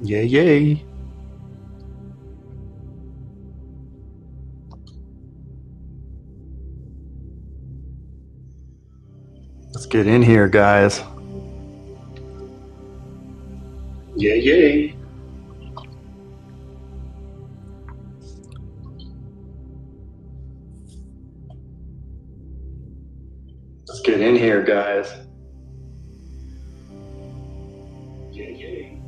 Yay, yay. Let's get in here, guys. Yay, yay. Let's get in here, guys. Yay, yay.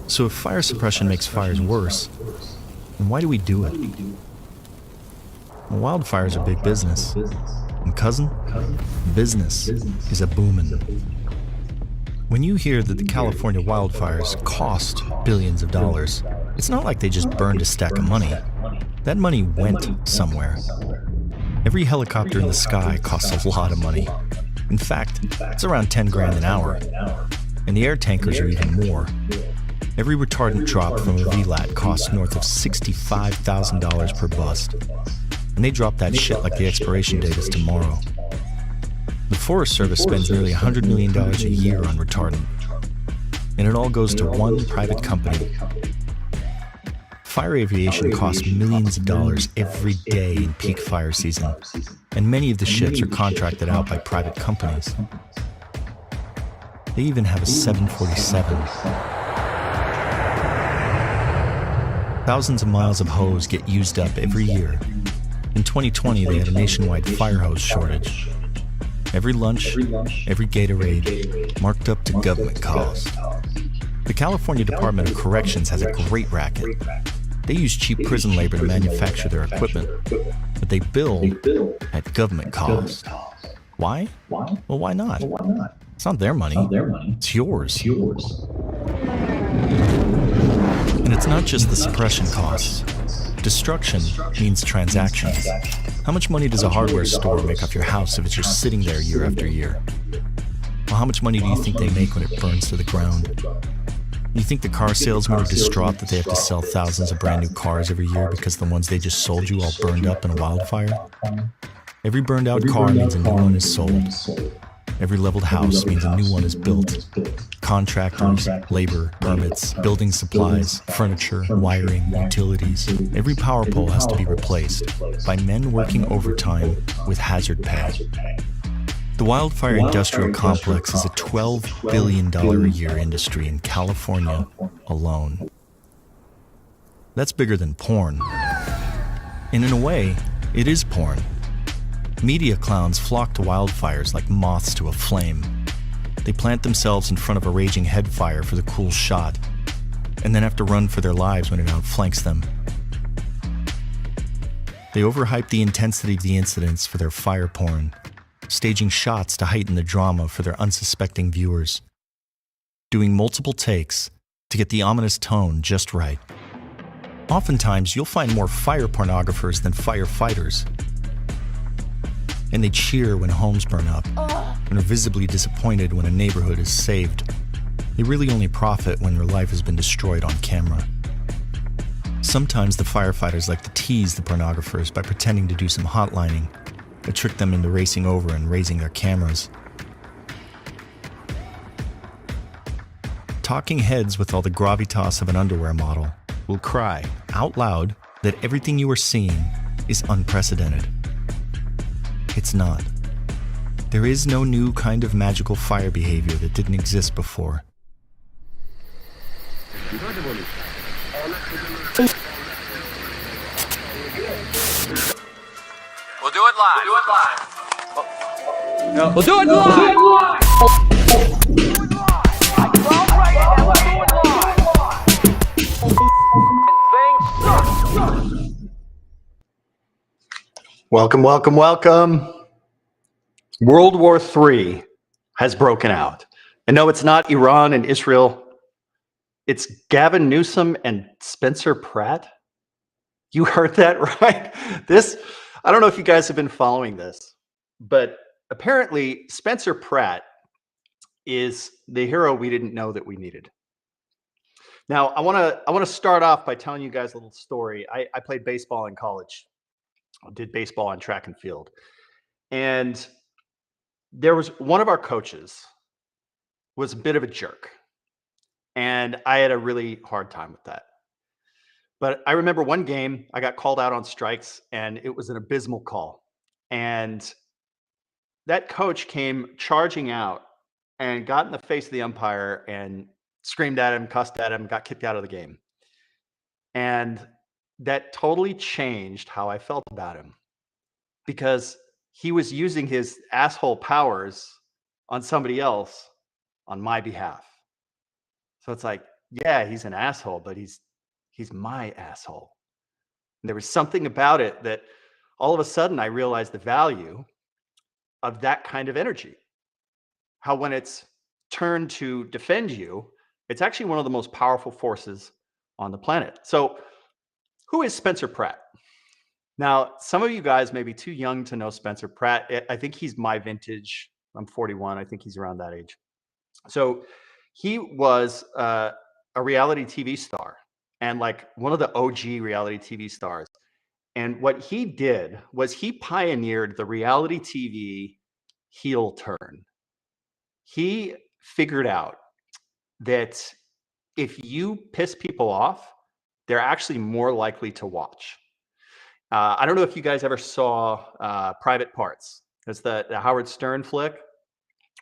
So if fire suppression makes fires worse, then why do we do it? Well, wildfires are big business. And cousin, business is a boomin'. When you hear that the California wildfires cost billions of dollars, it's not like they just burned a stack of money. That money went somewhere. Every helicopter in the sky costs a lot of money. In fact, it's around 10 grand an hour. And the air tankers are even more. Every retardant drop from a VLAT costs north of $65,000 per bust. And they drop that shit like the expiration date is tomorrow. The Forest Service spends nearly $100 million a year on retardant. And it all goes to one private company. Fire aviation costs millions of dollars every day in peak fire season. And many of the ships are contracted out by private companies. They even have a 747. Thousands of miles of hose get used up every year. In 2020, they had a nationwide fire hose shortage. Every lunch, every Gatorade, marked up to government cost. The California Department of Corrections has a great racket. They use cheap prison labor to manufacture their equipment, but they bill at government cost. Why? Well, why not? It's not their money. It's yours. And it's not just the suppression costs. Destruction means transactions. How much money does a hardware store make off your house if it's just sitting there year after year? Well, how much money do you think they make when it burns to the ground? You think the car salesmen are distraught that they have to sell thousands of brand new cars every year because the ones they just sold you all burned up in a wildfire? Every burned out car means a new one is sold. Every leveled house means a new one is built. Contractors, labor, permits, building supplies, furniture, wiring, utilities. Every power pole has to be replaced by men working overtime with hazard pay. The wildfire industrial complex is a $12 billion a year industry in California alone. That's bigger than porn. And in a way, it is porn. Media clowns flock to wildfires like moths to a flame. They plant themselves in front of a raging headfire for the cool shot, and then have to run for their lives when it outflanks them. They overhype the intensity of the incidents for their fire porn, staging shots to heighten the drama for their unsuspecting viewers, doing multiple takes to get the ominous tone just right. Oftentimes, you'll find more fire pornographers than firefighters. and they cheer when homes burn up and are visibly disappointed when a neighborhood is saved. They really only profit when your life has been destroyed on camera. Sometimes the firefighters like to tease the pornographers by pretending to do some hotlining, to trick them into racing over and raising their cameras. Talking heads with all the gravitas of an underwear model will cry out loud that everything you are seeing is unprecedented. It's not. There is no new kind of magical fire behavior that didn't exist before. We'll do it live. We'll do it live. Welcome, welcome, welcome. World War III has broken out. And no, it's not Iran and Israel. It's Gavin Newsom and Spencer Pratt. You heard that right? I don't know if you guys have been following this, but apparently Spencer Pratt is the hero we didn't know that we needed. Now, I want to start off by telling you guys a little story. I played baseball in college. I did baseball on track and field. And there was one of our coaches was a bit of a jerk. And I had a really hard time with that. But I remember one game I got called out on strikes, and it was an abysmal call. And that coach came charging out and got in the face of the umpire and screamed at him, cussed at him, got kicked out of the game. And that totally changed how I felt about him, because he was using his asshole powers on somebody else on my behalf. So it's like, yeah, he's an asshole, but he's my asshole. And there was something about it that all of a sudden I realized the value of that kind of energy. How when it's turned to defend you, it's actually one of the most powerful forces on the planet. So who is Spencer Pratt? Now, some of you guys may be too young to know Spencer Pratt. I think he's my vintage. I'm 41. I think he's around that age. So he was a reality TV star, and like one of the OG reality TV stars. And what he did was he pioneered the reality TV heel turn. He figured out that if you piss people off, they're actually more likely to watch. I don't know if you guys ever saw Private Parts. It's the Howard Stern flick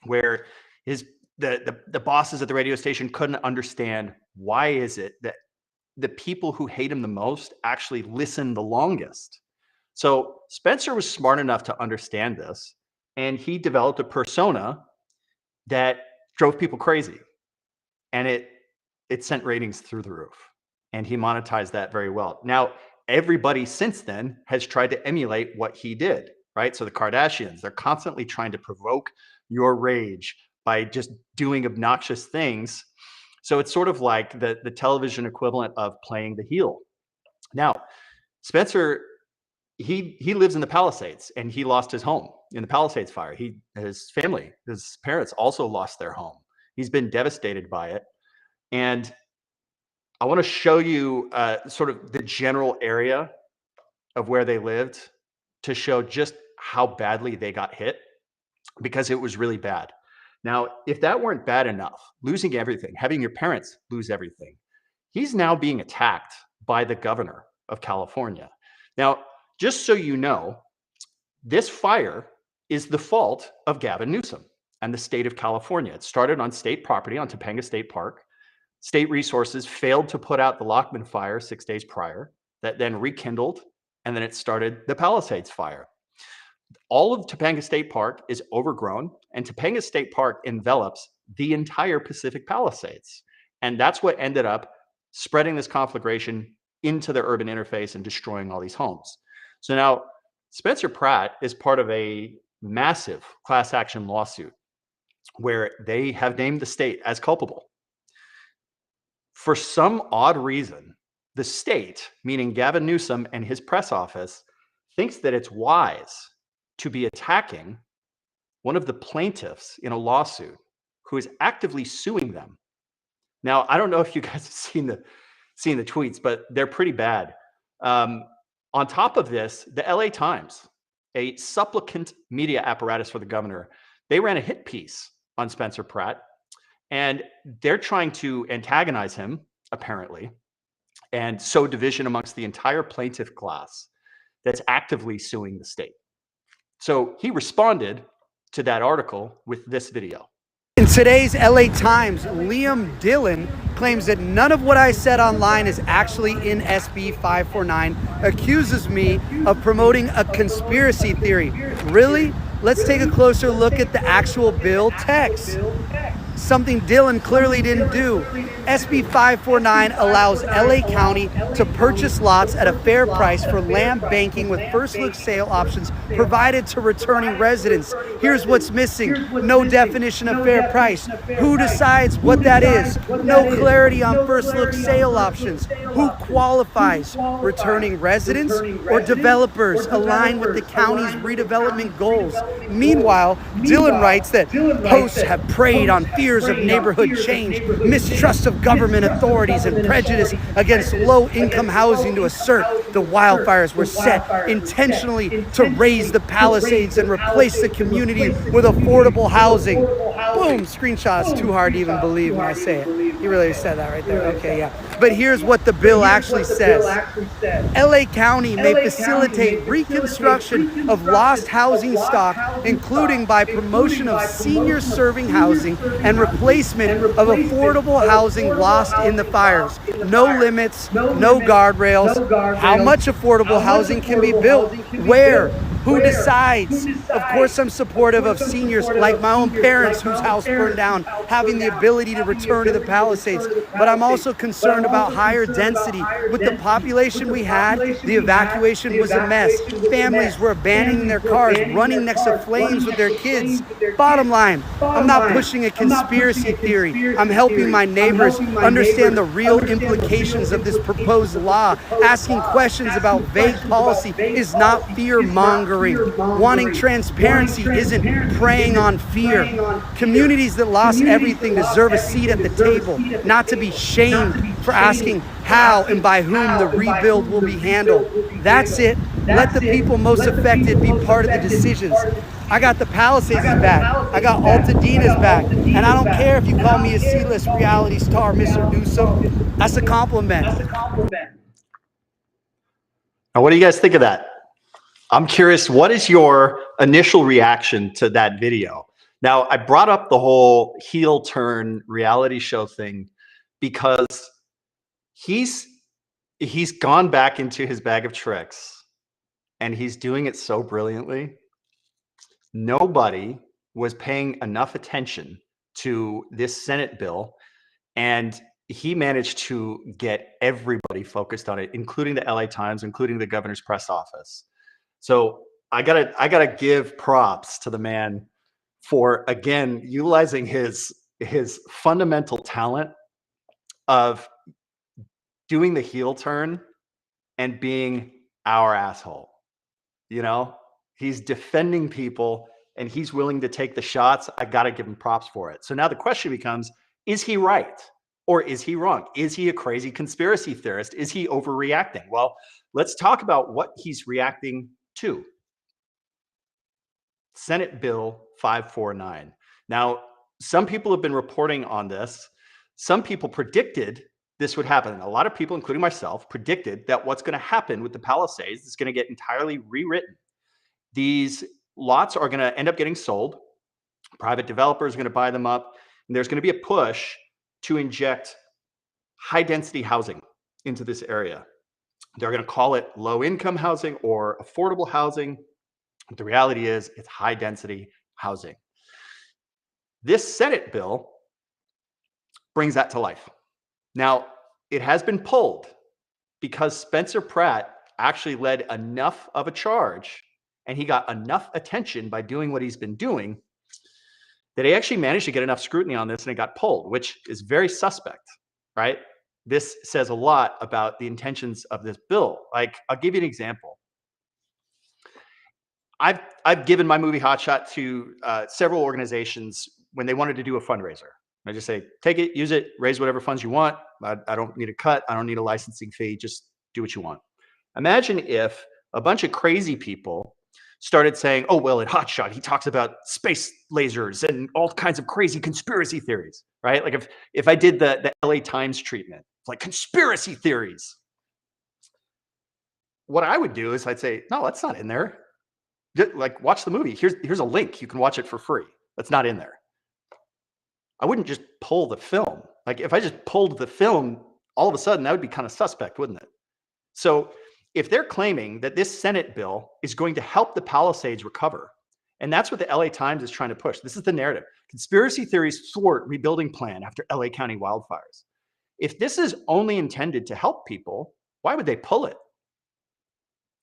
where the bosses at the radio station couldn't understand why is it that the people who hate him the most actually listen the longest. So Spencer was smart enough to understand this, and he developed a persona that drove people crazy, and it sent ratings through the roof, and he monetized that very well. Now, everybody since then has tried to emulate what he did, right? So the Kardashians, they're constantly trying to provoke your rage by just doing obnoxious things. So it's sort of like the television equivalent of playing the heel. Now, Spencer, he lives in the Palisades, and he lost his home in the Palisades Fire. His family, his parents also lost their home. He's been devastated by it. And I want to show you sort of the general area of where they lived to show just how badly they got hit, because it was really bad. Now, if that weren't bad enough, losing everything, having your parents lose everything, he's now being attacked by the governor of California. Now, just so you know, this fire is the fault of Gavin Newsom and the state of California. It started on state property on Topanga State Park. State resources failed to put out the Lockman fire 6 days prior, that then rekindled, and then it started the Palisades Fire. All of Topanga State Park is overgrown, and Topanga State Park envelops the entire Pacific Palisades. And that's what ended up spreading this conflagration into the urban interface and destroying all these homes. So now Spencer Pratt is part of a massive class action lawsuit where they have named the state as culpable. For some odd reason, the state, meaning Gavin Newsom and his press office, thinks that it's wise to be attacking one of the plaintiffs in a lawsuit who is actively suing them. Now, I don't know if you guys have seen the tweets, but they're pretty bad. On top of this, the LA Times, a supplicant media apparatus for the governor, they ran a hit piece on Spencer Pratt, and they're trying to antagonize him, apparently, and sow division amongst the entire plaintiff class that's actively suing the state. So he responded to that article with this video. In today's LA Times, Liam Dillon claims that none of what I said online is actually in SB 549, accuses me of promoting a conspiracy theory. Really? Let's take a closer look at the actual bill text. Something Dillon clearly didn't do. SB 549 allows LA County to purchase lots at a fair price for land banking with first look sale options provided to returning residents. Here's what's missing. No definition of fair price. Who decides what that is? No clarity on first look sale options. Who qualifies? Returning residents or developers aligned with the county's redevelopment goals? Meanwhile, Dillon writes that posts have preyed on fears of neighborhood change, mistrust of government authorities, and prejudice against low-income housing to assert the wildfires were set intentionally to raise the Palisades and replace the community with affordable housing. Boom, screenshot. It's too hard to even believe when I say it. He really said that right there. Okay, yeah. But here's what the bill actually says. LA County may facilitate reconstruction of lost housing stock, including by promotion of senior-serving housing and replacement of affordable housing lost in the fires. No limits, no guardrails. How much affordable housing can be built? Where? Who decides? Of course, I'm supportive of seniors like my own parents whose house burned down, having the ability to return to the Palisades. But I'm also concerned about higher density. With the population we had, the evacuation was a mess. Families were abandoning their cars, running next to flames with their kids. Bottom line, I'm not pushing a conspiracy theory. I'm helping my neighbors understand the real implications of this proposed law. Asking questions about vague policy is not fear-mongering. Wanting transparency isn't preying on fear. Communities that lost everything deserve a seat at the table, not to be shamed for asking how and by whom the rebuild will be handled. That's it. Let the people most affected be part of the decisions. I got the Palisades back. I got Altadena's back. And I don't care if you call me a C-list reality star, Mr. Newsom. That's a compliment. Now, what do you guys think of that? I'm curious, what is your initial reaction to that video? Now, I brought up the whole heel turn reality show thing because he's gone back into his bag of tricks and he's doing it so brilliantly. Nobody was paying enough attention to this Senate bill, and he managed to get everybody focused on it, including the LA Times, including the governor's press office. So I gotta give props to the man for, again, utilizing his fundamental talent of doing the heel turn and being our asshole. You know, he's defending people and he's willing to take the shots. I gotta give him props for it. So now the question becomes, is he right or is he wrong? Is he a crazy conspiracy theorist? Is he overreacting? Well, let's talk about what he's reacting to. Senate Bill 549. Now, some people have been reporting on this. Some people predicted this would happen. A lot of people, including myself, predicted that what's going to happen with the Palisades is going to get entirely rewritten. These lots are going to end up getting sold. Private developers are going to buy them up. And there's going to be a push to inject high density housing into this area. They're going to call it low income housing or affordable housing. But the reality is it's high density housing. This Senate bill brings that to life. Now, it has been pulled because Spencer Pratt actually led enough of a charge and he got enough attention by doing what he's been doing that he actually managed to get enough scrutiny on this and it got pulled, which is very suspect, right? This says a lot about the intentions of this bill. Like, I'll give you an example. I've given my movie Hot Shot to several organizations when they wanted to do a fundraiser. I just say, take it, use it, raise whatever funds you want. I don't need a cut. I don't need a licensing fee. Just do what you want. Imagine if a bunch of crazy people started saying, oh, well, at Hot Shot, he talks about space lasers and all kinds of crazy conspiracy theories, right? Like if I did the LA Times treatment, like conspiracy theories, what I would do is I'd say, no, that's not in there. Like, watch the movie. Here's a link. You can watch it for free. That's not in there. I wouldn't just pull the film. Like, if I just pulled the film, all of a sudden, that would be kind of suspect, wouldn't it? So if they're claiming that this Senate bill is going to help the Palisades recover, and that's what the LA Times is trying to push. This is the narrative. Conspiracy theories thwart rebuilding plan after LA County wildfires. If this is only intended to help people, why would they pull it?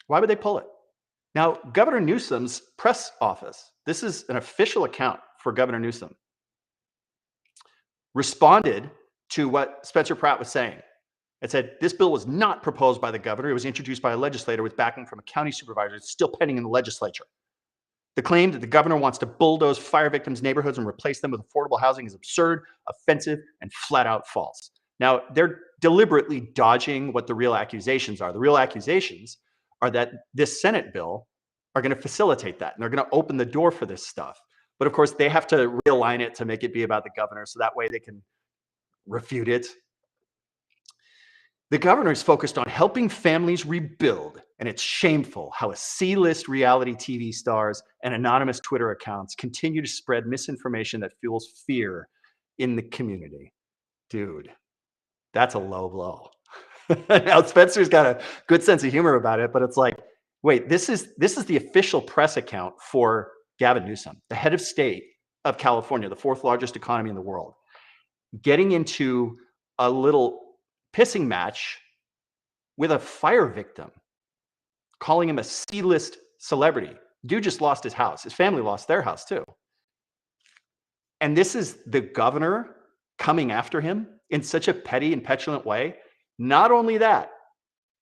Why would they pull it? Now, Governor Newsom's press office, this is an official account for Governor Newsom, responded to what Spencer Pratt was saying. It said, this bill was not proposed by the governor. It was introduced by a legislator with backing from a county supervisor. It's still pending in the legislature. The claim that the governor wants to bulldoze fire victims' neighborhoods and replace them with affordable housing is absurd, offensive, and flat out false. Now, they're deliberately dodging what the real accusations are. The real accusations are that this Senate bill are going to facilitate that, and they're going to open the door for this stuff. But of course, they have to realign it to make it be about the governor, so that way they can refute it. The governor is focused on helping families rebuild, and it's shameful how a C-list reality TV stars and anonymous Twitter accounts continue to spread misinformation that fuels fear in the community. Dude, that's a low blow. Now, Spencer's got a good sense of humor about it, but it's like, wait, this is the official press account for Gavin Newsom, the head of state of California, the fourth largest economy in the world, getting into a little pissing match with a fire victim, calling him a C-list celebrity. Dude just lost his house. His family lost their house too. And this is the governor coming after him in such a petty and petulant way. Not only that,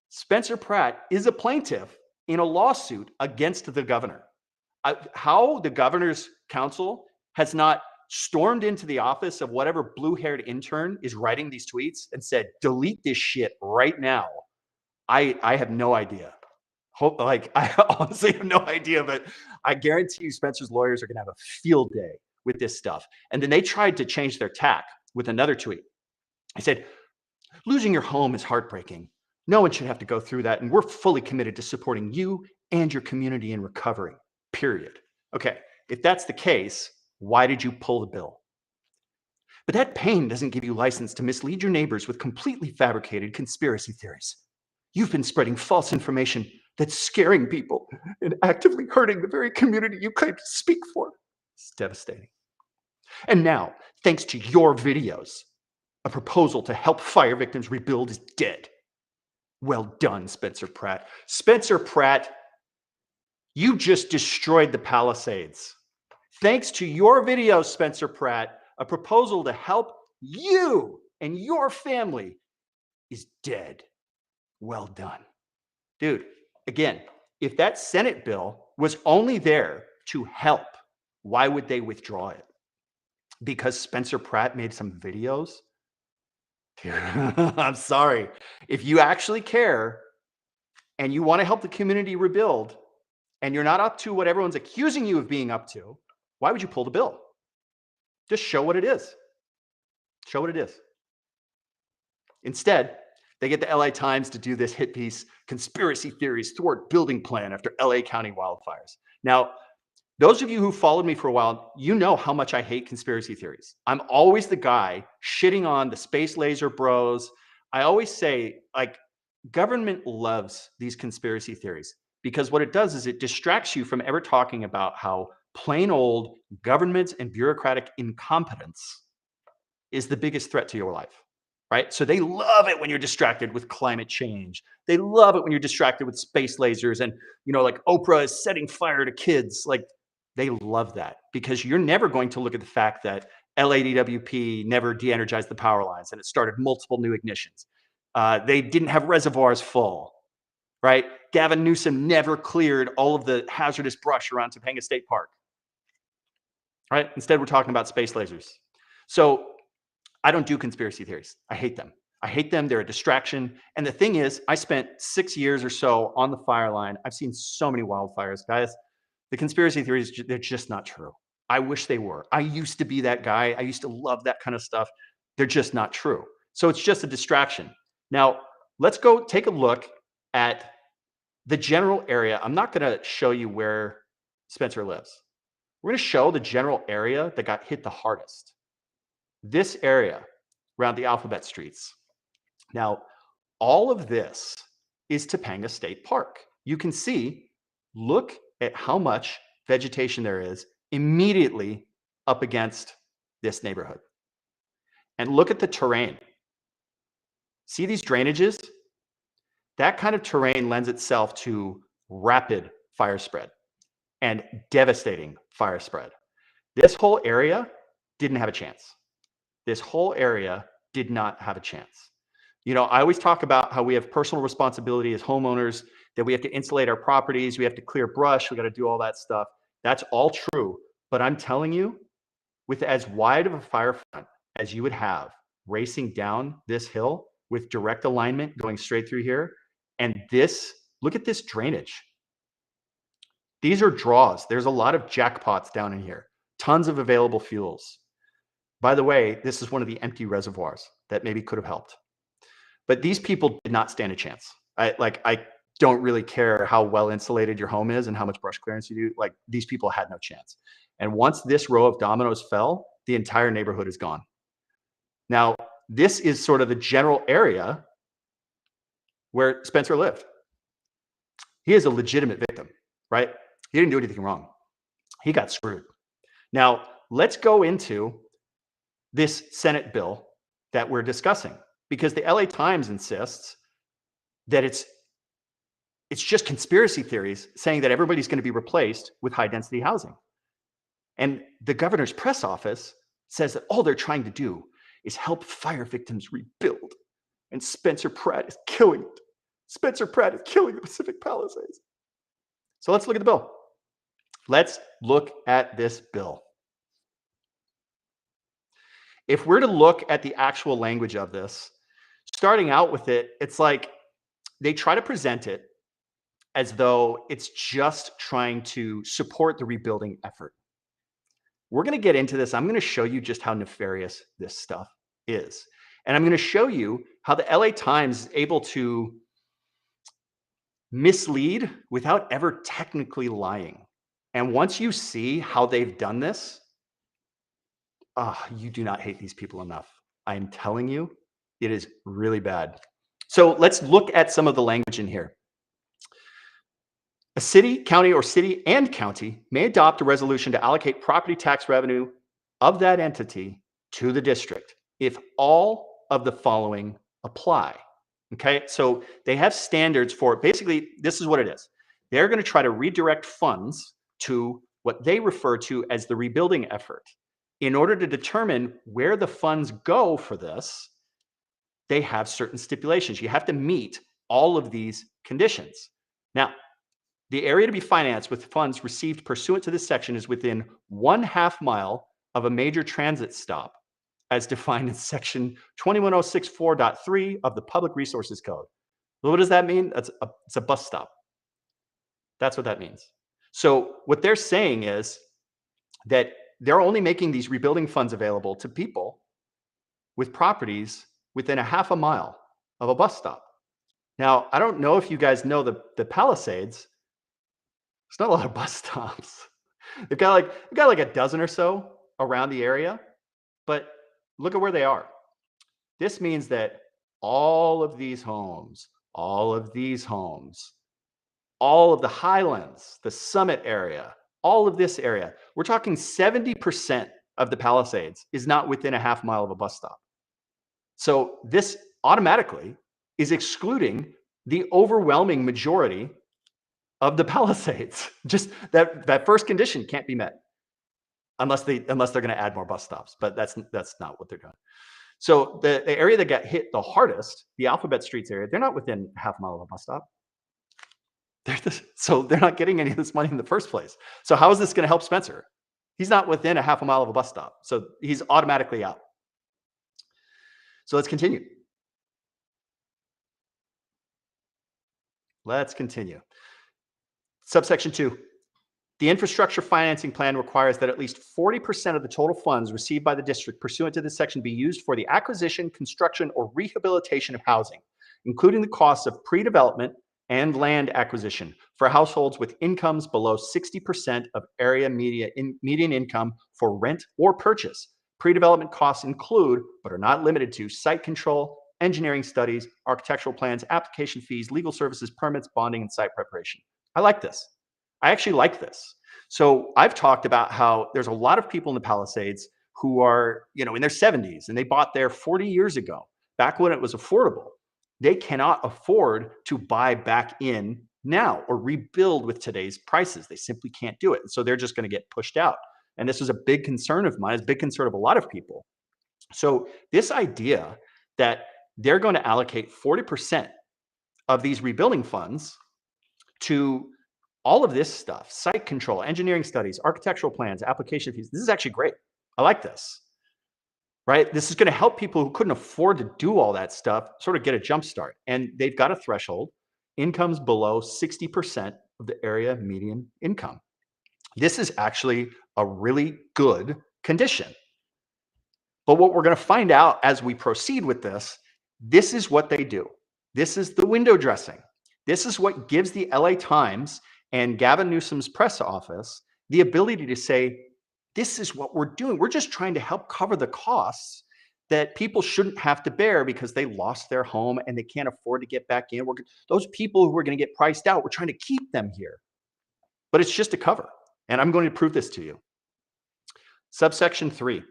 Spencer Pratt is a plaintiff in a lawsuit against the governor. How the governor's counsel has not stormed into the office of whatever blue-haired intern is writing these tweets and said, delete this shit right now. I have no idea. I honestly have no idea, but I guarantee you Spencer's lawyers are going to have a field day with this stuff. And then they tried to change their tack with another tweet. I said, losing your home is heartbreaking. No one should have to go through that. And we're fully committed to supporting you and your community in recovery, period. Okay, if that's the case, why did you pull the bill? But that pain doesn't give you license to mislead your neighbors with completely fabricated conspiracy theories. You've been spreading false information that's scaring people and actively hurting the very community you claim to speak for. It's devastating. And now, thanks to your videos, a proposal to help fire victims rebuild is dead. Well done, Spencer Pratt. Spencer Pratt, you just destroyed the Palisades. Thanks to your videos, Spencer Pratt, a proposal to help you and your family is dead. Well done. Dude, again, if that Senate bill was only there to help, why would they withdraw it? Because Spencer Pratt made some videos? Dude, I'm sorry. If you actually care and you want to help the community rebuild and you're not up to what everyone's accusing you of being up to, why would you pull the bill? Just show what it is. Show what it is. Instead, they get the LA Times to do this hit piece, Conspiracy Theories Thwart Building Plan After LA County Wildfires. Now, those of you who followed me for a while, you know how much I hate conspiracy theories. I'm always the guy shitting on the space laser bros. I always say, like, government loves these conspiracy theories because what it does is it distracts you from ever talking about how plain old government and bureaucratic incompetence is the biggest threat to your life, right? So they love it when you're distracted with climate change. They love it when you're distracted with space lasers and, you know, like Oprah is setting fire to kids. Like, they love that because you're never going to look at the fact that LADWP never de-energized the power lines and it started multiple new ignitions. They didn't have reservoirs full. right? Gavin Newsom never cleared all of the hazardous brush around Topanga State Park, right? Instead, we're talking about space lasers. So I don't do conspiracy theories. I hate them. I hate them. They're a distraction. And the thing is, I spent 6 years or so on the fire line. I've seen so many wildfires, guys. The conspiracy theories, they're just not true. I wish they were. I used to be that guy. I used to love that kind of stuff. They're just not true. So it's just a distraction. Now, let's go take a look at the general area. I'm not going to show you where Spencer lives. We're going to show the general area that got hit the hardest. This area around the Alphabet Streets. Now, all of this is Topanga State Park. You can see, look at how much vegetation there is immediately up against this neighborhood. And look at the terrain. See these drainages? That kind of terrain lends itself to rapid fire spread and devastating fire spread. This whole area didn't have a chance. This whole area did not have a chance. You know, I always talk about how we have personal responsibility as homeowners, that we have to insulate our properties, we have to clear brush, we got to do all that stuff. That's all true. But I'm telling you, with as wide of a fire front as you would have racing down this hill with direct alignment going straight through here, and this, look at this drainage. These are draws. There's a lot of jackpots down in here, tons of available fuels. By the way, this is one of the empty reservoirs that maybe could have helped. But these people did not stand a chance. I don't really care how well insulated your home is and how much brush clearance you do. Like, these people had no chance. And once this row of dominoes fell, the entire neighborhood is gone. Now, this is sort of the general area where Spencer lived. He is a legitimate victim, right? He didn't do anything wrong. He got screwed. Now, let's go into this Senate bill that we're discussing, because the LA Times insists that it's just conspiracy theories saying that everybody's going to be replaced with high density housing. And the governor's press office says that all they're trying to do is help fire victims rebuild. And Spencer Pratt is killing it. Spencer Pratt is killing the Pacific Palisades. So let's look at the bill. Let's look at this bill. If we're to look at the actual language of this, starting out with it, it's like they try to present it as though it's just trying to support the rebuilding effort. We're going to get into this. I'm going to show you just how nefarious this stuff is. And I'm going to show you how the LA Times is able to mislead without ever technically lying. And once you see how they've done this, you do not hate these people enough. I'm telling you, it is really bad. So let's look at some of the language in here. A city, county, or city and county may adopt a resolution to allocate property tax revenue of that entity to the district if all of the following apply. Okay, so they have standards for it. Basically, this is what it is. They're going to try to redirect funds to what they refer to as the rebuilding effort. In order to determine where the funds go for this, they have certain stipulations. You have to meet all of these conditions. Now, the area to be financed with funds received pursuant to this section is within 1/2 mile of a major transit stop, as defined in section 21064.3 of the Public Resources Code. Well, what does that mean? It's a bus stop. That's what that means. So what they're saying is that they're only making these rebuilding funds available to people with properties within 1/2 mile of a bus stop. Now, I don't know if you guys know the Palisades. There's not a lot of bus stops. They've got like a dozen or so around the area, but look at where they are. This means that all of these homes, all of these homes, all of the Highlands, the Summit area, all of this area, we're talking 70% of the Palisades is not within 1/2 mile of a bus stop. So this automatically is excluding the overwhelming majority of the Palisades. Just that first condition can't be met unless they're going to add more bus stops. But that's not what they're doing. So the area that got hit the hardest, the Alphabet Streets area, they're not within 1/2 mile of a bus stop. So they're not getting any of this money in the first place. So how is this going to help Spencer? He's not within a half a mile of a bus stop. So he's automatically out. So let's continue. Let's continue. Subsection 2. The infrastructure financing plan requires that at least 40% of the total funds received by the district pursuant to this section be used for the acquisition, construction, or rehabilitation of housing, including the costs of pre-development and land acquisition for households with incomes below 60% of area median income for rent or purchase. Pre-development costs include, but are not limited to, site control, engineering studies, architectural plans, application fees, legal services, permits, bonding, and site preparation. I like this. I actually like this. So I've talked about how there's a lot of people in the Palisades who are, in their 70s, and they bought there 40 years ago, back when it was affordable. They cannot afford to buy back in now or rebuild with today's prices. They simply can't do it. So they're just going to get pushed out. And this was a big concern of mine. It's a big concern of a lot of people. So this idea that they're going to allocate 40% of these rebuilding funds to all of this stuff, site control, engineering studies, architectural plans, application fees, this is actually great. I like this, right? This is going to help people who couldn't afford to do all that stuff sort of get a jump start. And they've got a threshold, incomes below 60% of the area median income. This is actually a really good condition. But what we're going to find out as we proceed with this is what they do. This is the window dressing. This is what gives the LA Times and Gavin Newsom's press office the ability to say, this is what we're doing. We're just trying to help cover the costs that people shouldn't have to bear because they lost their home and they can't afford to get back in. Those people who are going to get priced out, we're trying to keep them here. But it's just a cover. And I'm going to prove this to you. Subsection 3.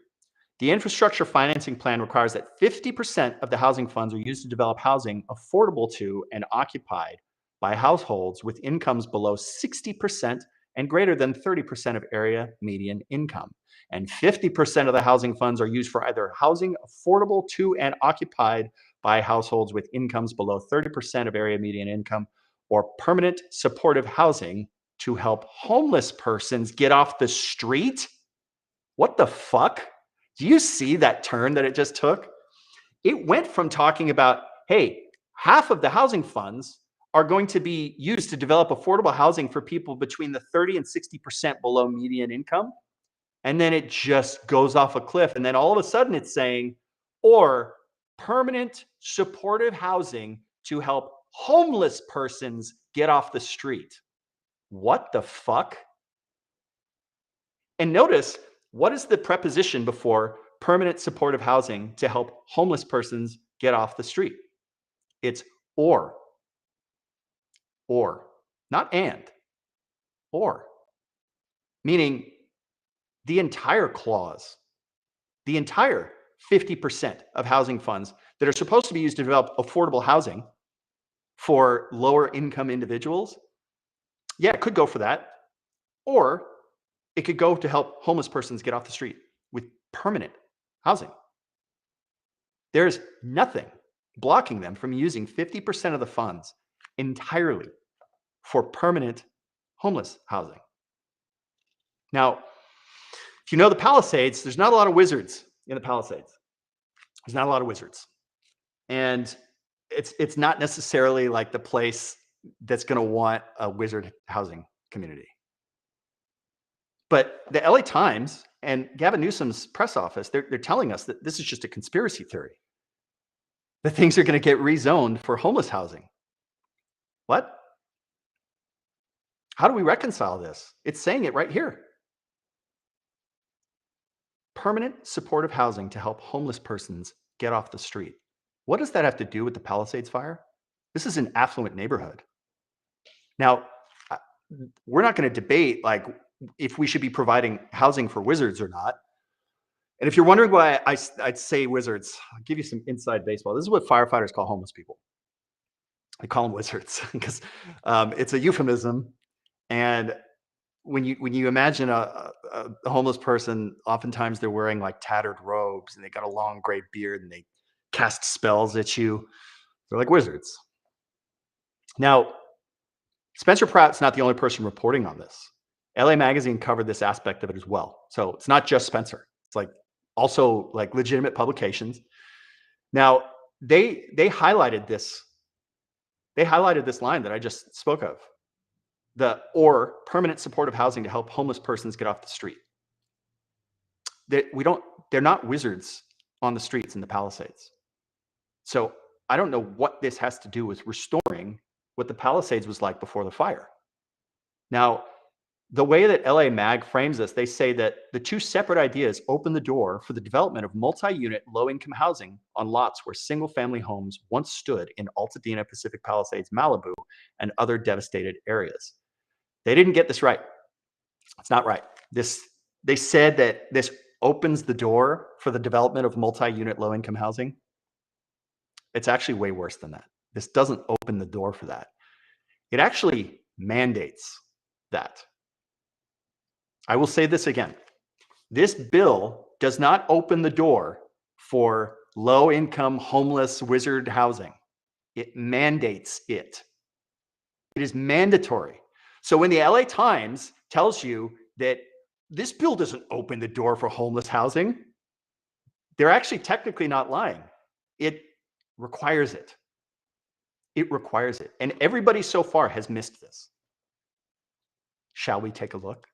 The infrastructure financing plan requires that 50% of the housing funds are used to develop housing affordable to and occupied by households with incomes below 60% and greater than 30% of area median income. And 50% of the housing funds are used for either housing affordable to and occupied by households with incomes below 30% of area median income or permanent supportive housing to help homeless persons get off the street. What the fuck? Do you see that turn that it just took? It went from talking about, hey, half of the housing funds are going to be used to develop affordable housing for people between the 30 and 60% below median income. And then it just goes off a cliff. And then all of a sudden it's saying, or permanent supportive housing to help homeless persons get off the street. What the fuck? And notice, what is the preposition before permanent supportive housing to help homeless persons get off the street? It's or, not and, or. Meaning the entire clause, the entire 50% of housing funds that are supposed to be used to develop affordable housing for lower income individuals, yeah, it could go for that. Or it could go to help homeless persons get off the street with permanent housing. There's nothing blocking them from using 50% of the funds entirely for permanent homeless housing. Now, if you know the Palisades, there's not a lot of wizards in the Palisades. There's not a lot of wizards. And it's not necessarily like the place that's going to want a wizard housing community. But the LA Times and Gavin Newsom's press office, they're telling us that this is just a conspiracy theory. That things are going to get rezoned for homeless housing. What? How do we reconcile this? It's saying it right here. Permanent supportive housing to help homeless persons get off the street. What does that have to do with the Palisades Fire? This is an affluent neighborhood. Now, we're not going to debate like if we should be providing housing for wizards or not. And if you're wondering why I'd say wizards, I'll give you some inside baseball. This is what firefighters call homeless people. They call them wizards because it's a euphemism. And when you imagine a homeless person, oftentimes they're wearing like tattered robes and they got a long gray beard and they cast spells at you. They're like wizards. Now, Spencer Pratt's not the only person reporting on this. LA Magazine covered this aspect of it as well. So it's not just Spencer. It's like also like legitimate publications. Now they highlighted this. They highlighted this line that I just spoke of. Or permanent supportive housing to help homeless persons get off the street. They're not wizards on the streets in the Palisades. So I don't know what this has to do with restoring what the Palisades was like before the fire. Now, the way that LA Mag frames this, they say that the two separate ideas open the door for the development of multi-unit low-income housing on lots where single-family homes once stood in Altadena, Pacific Palisades, Malibu, and other devastated areas. They didn't get this right. It's not right. They said that this opens the door for the development of multi-unit low-income housing. It's actually way worse than that. This doesn't open the door for that. It actually mandates that. I will say this again. This bill does not open the door for low-income, homeless, wizard housing. It mandates it. It is mandatory. So when the LA Times tells you that this bill doesn't open the door for homeless housing, they're actually technically not lying. It requires it. It requires it. And everybody so far has missed this. Shall we take a look?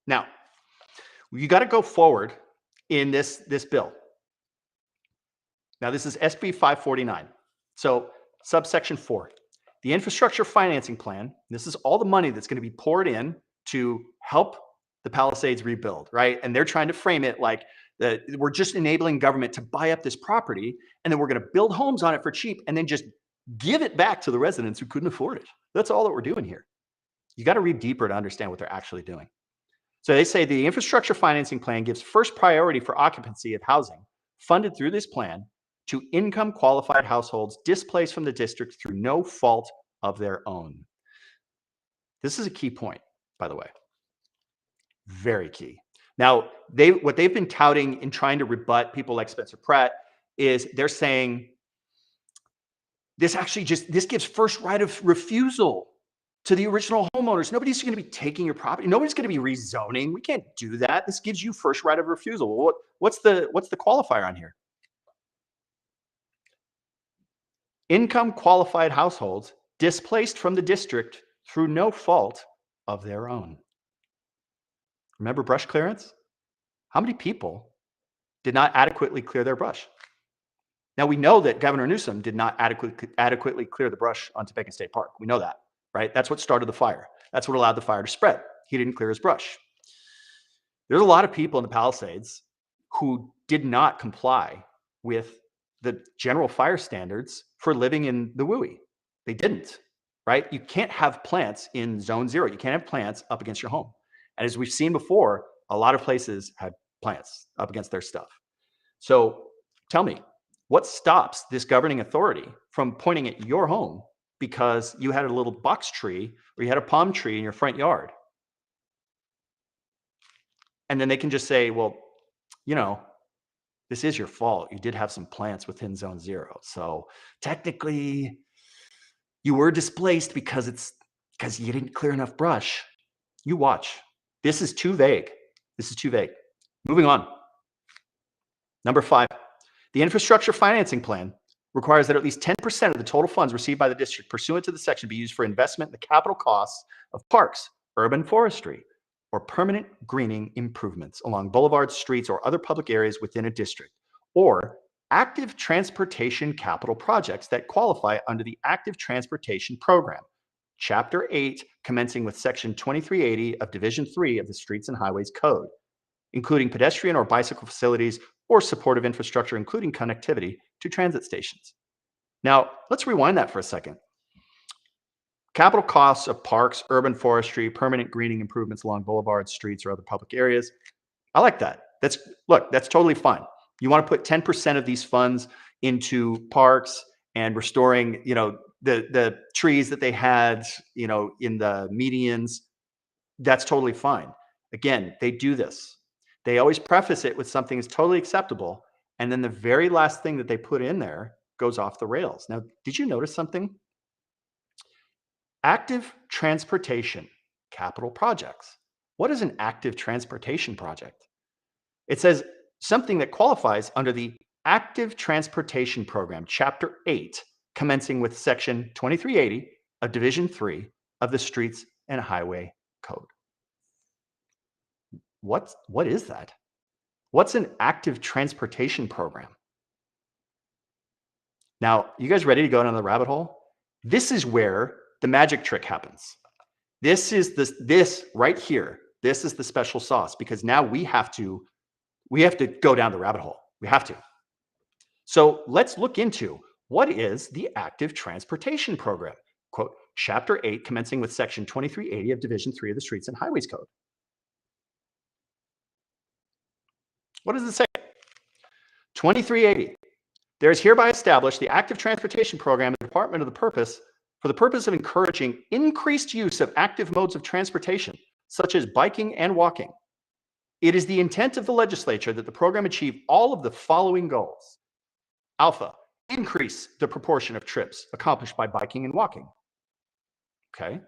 Now, you got to go forward in this bill. Now, this is SB 549. So, subsection 4, the infrastructure financing plan. This is all the money that's going to be poured in to help the Palisades rebuild, right? And they're trying to frame it like we're just enabling government to buy up this property, and then we're going to build homes on it for cheap, and then just give it back to the residents who couldn't afford it. That's all that we're doing here. You got to read deeper to understand what they're actually doing. So they say the infrastructure financing plan gives first priority for occupancy of housing funded through this plan to income qualified households displaced from the district through no fault of their own. This is a key point, by the way. Very key. Now, what they've been touting in trying to rebut people like Spencer Pratt is they're saying this gives first right of refusal to the original homeowners. Nobody's going to be taking your property. Nobody's going to be rezoning. We can't do that. This gives you first right of refusal. Well, what's the qualifier on here? Income qualified households displaced from the district through no fault of their own. Remember brush clearance? How many people did not adequately clear their brush? Now, we know that Governor Newsom did not adequately clear the brush on Topeka State Park. We know that, right? That's what started the fire. That's what allowed the fire to spread. He didn't clear his brush. There's a lot of people in the Palisades who did not comply with the general fire standards for living in the WUI. They didn't, right? You can't have plants in zone 0. You can't have plants up against your home. And as we've seen before, a lot of places had plants up against their stuff. So tell me, what stops this governing authority from pointing at your home because you had a little box tree or you had a palm tree in your front yard? And then they can just say, well, this is your fault. You did have some plants within zone 0. So technically you were displaced because you didn't clear enough brush. You watch. This is too vague. Moving on. Number 5, the infrastructure financing plan requires that at least 10% of the total funds received by the district pursuant to the section be used for investment in the capital costs of parks, urban forestry, or permanent greening improvements along boulevards, streets, or other public areas within a district, or active transportation capital projects that qualify under the Active Transportation Program, Chapter 8, commencing with Section 2380 of Division 3 of the Streets and Highways Code, including pedestrian or bicycle facilities or supportive infrastructure, including connectivity to transit stations. Now, let's rewind that for a second. Capital costs of parks, urban forestry, permanent greening improvements along boulevards, streets, or other public areas. I like that. That's totally fine. You want to put 10% of these funds into parks and restoring, the trees that they had, in the medians. That's totally fine. Again, they do this. They always preface it with something that's totally acceptable. And then the very last thing that they put in there goes off the rails. Now, did you notice something? Active transportation capital projects. What is an active transportation project? It says something that qualifies under the Active Transportation Program, Chapter 8, commencing with Section 2380 of Division 3 of the Streets and Highway Code. What is that? What's an active transportation program? Now, you guys ready to go down the rabbit hole? This is where the magic trick happens. This right here. This is the special sauce, because now we have to go down the rabbit hole. We have to. So let's look into what is the Active Transportation Program. Quote, Chapter 8, commencing with Section 2380 of Division 3 of the Streets and Highways Code. What does it say? 2380. There is hereby established the Active Transportation Program in the Department for the purpose of encouraging increased use of active modes of transportation, such as biking and walking. It is the intent of the legislature that the program achieve all of the following goals. Alpha, increase the proportion of trips accomplished by biking and walking. Okay.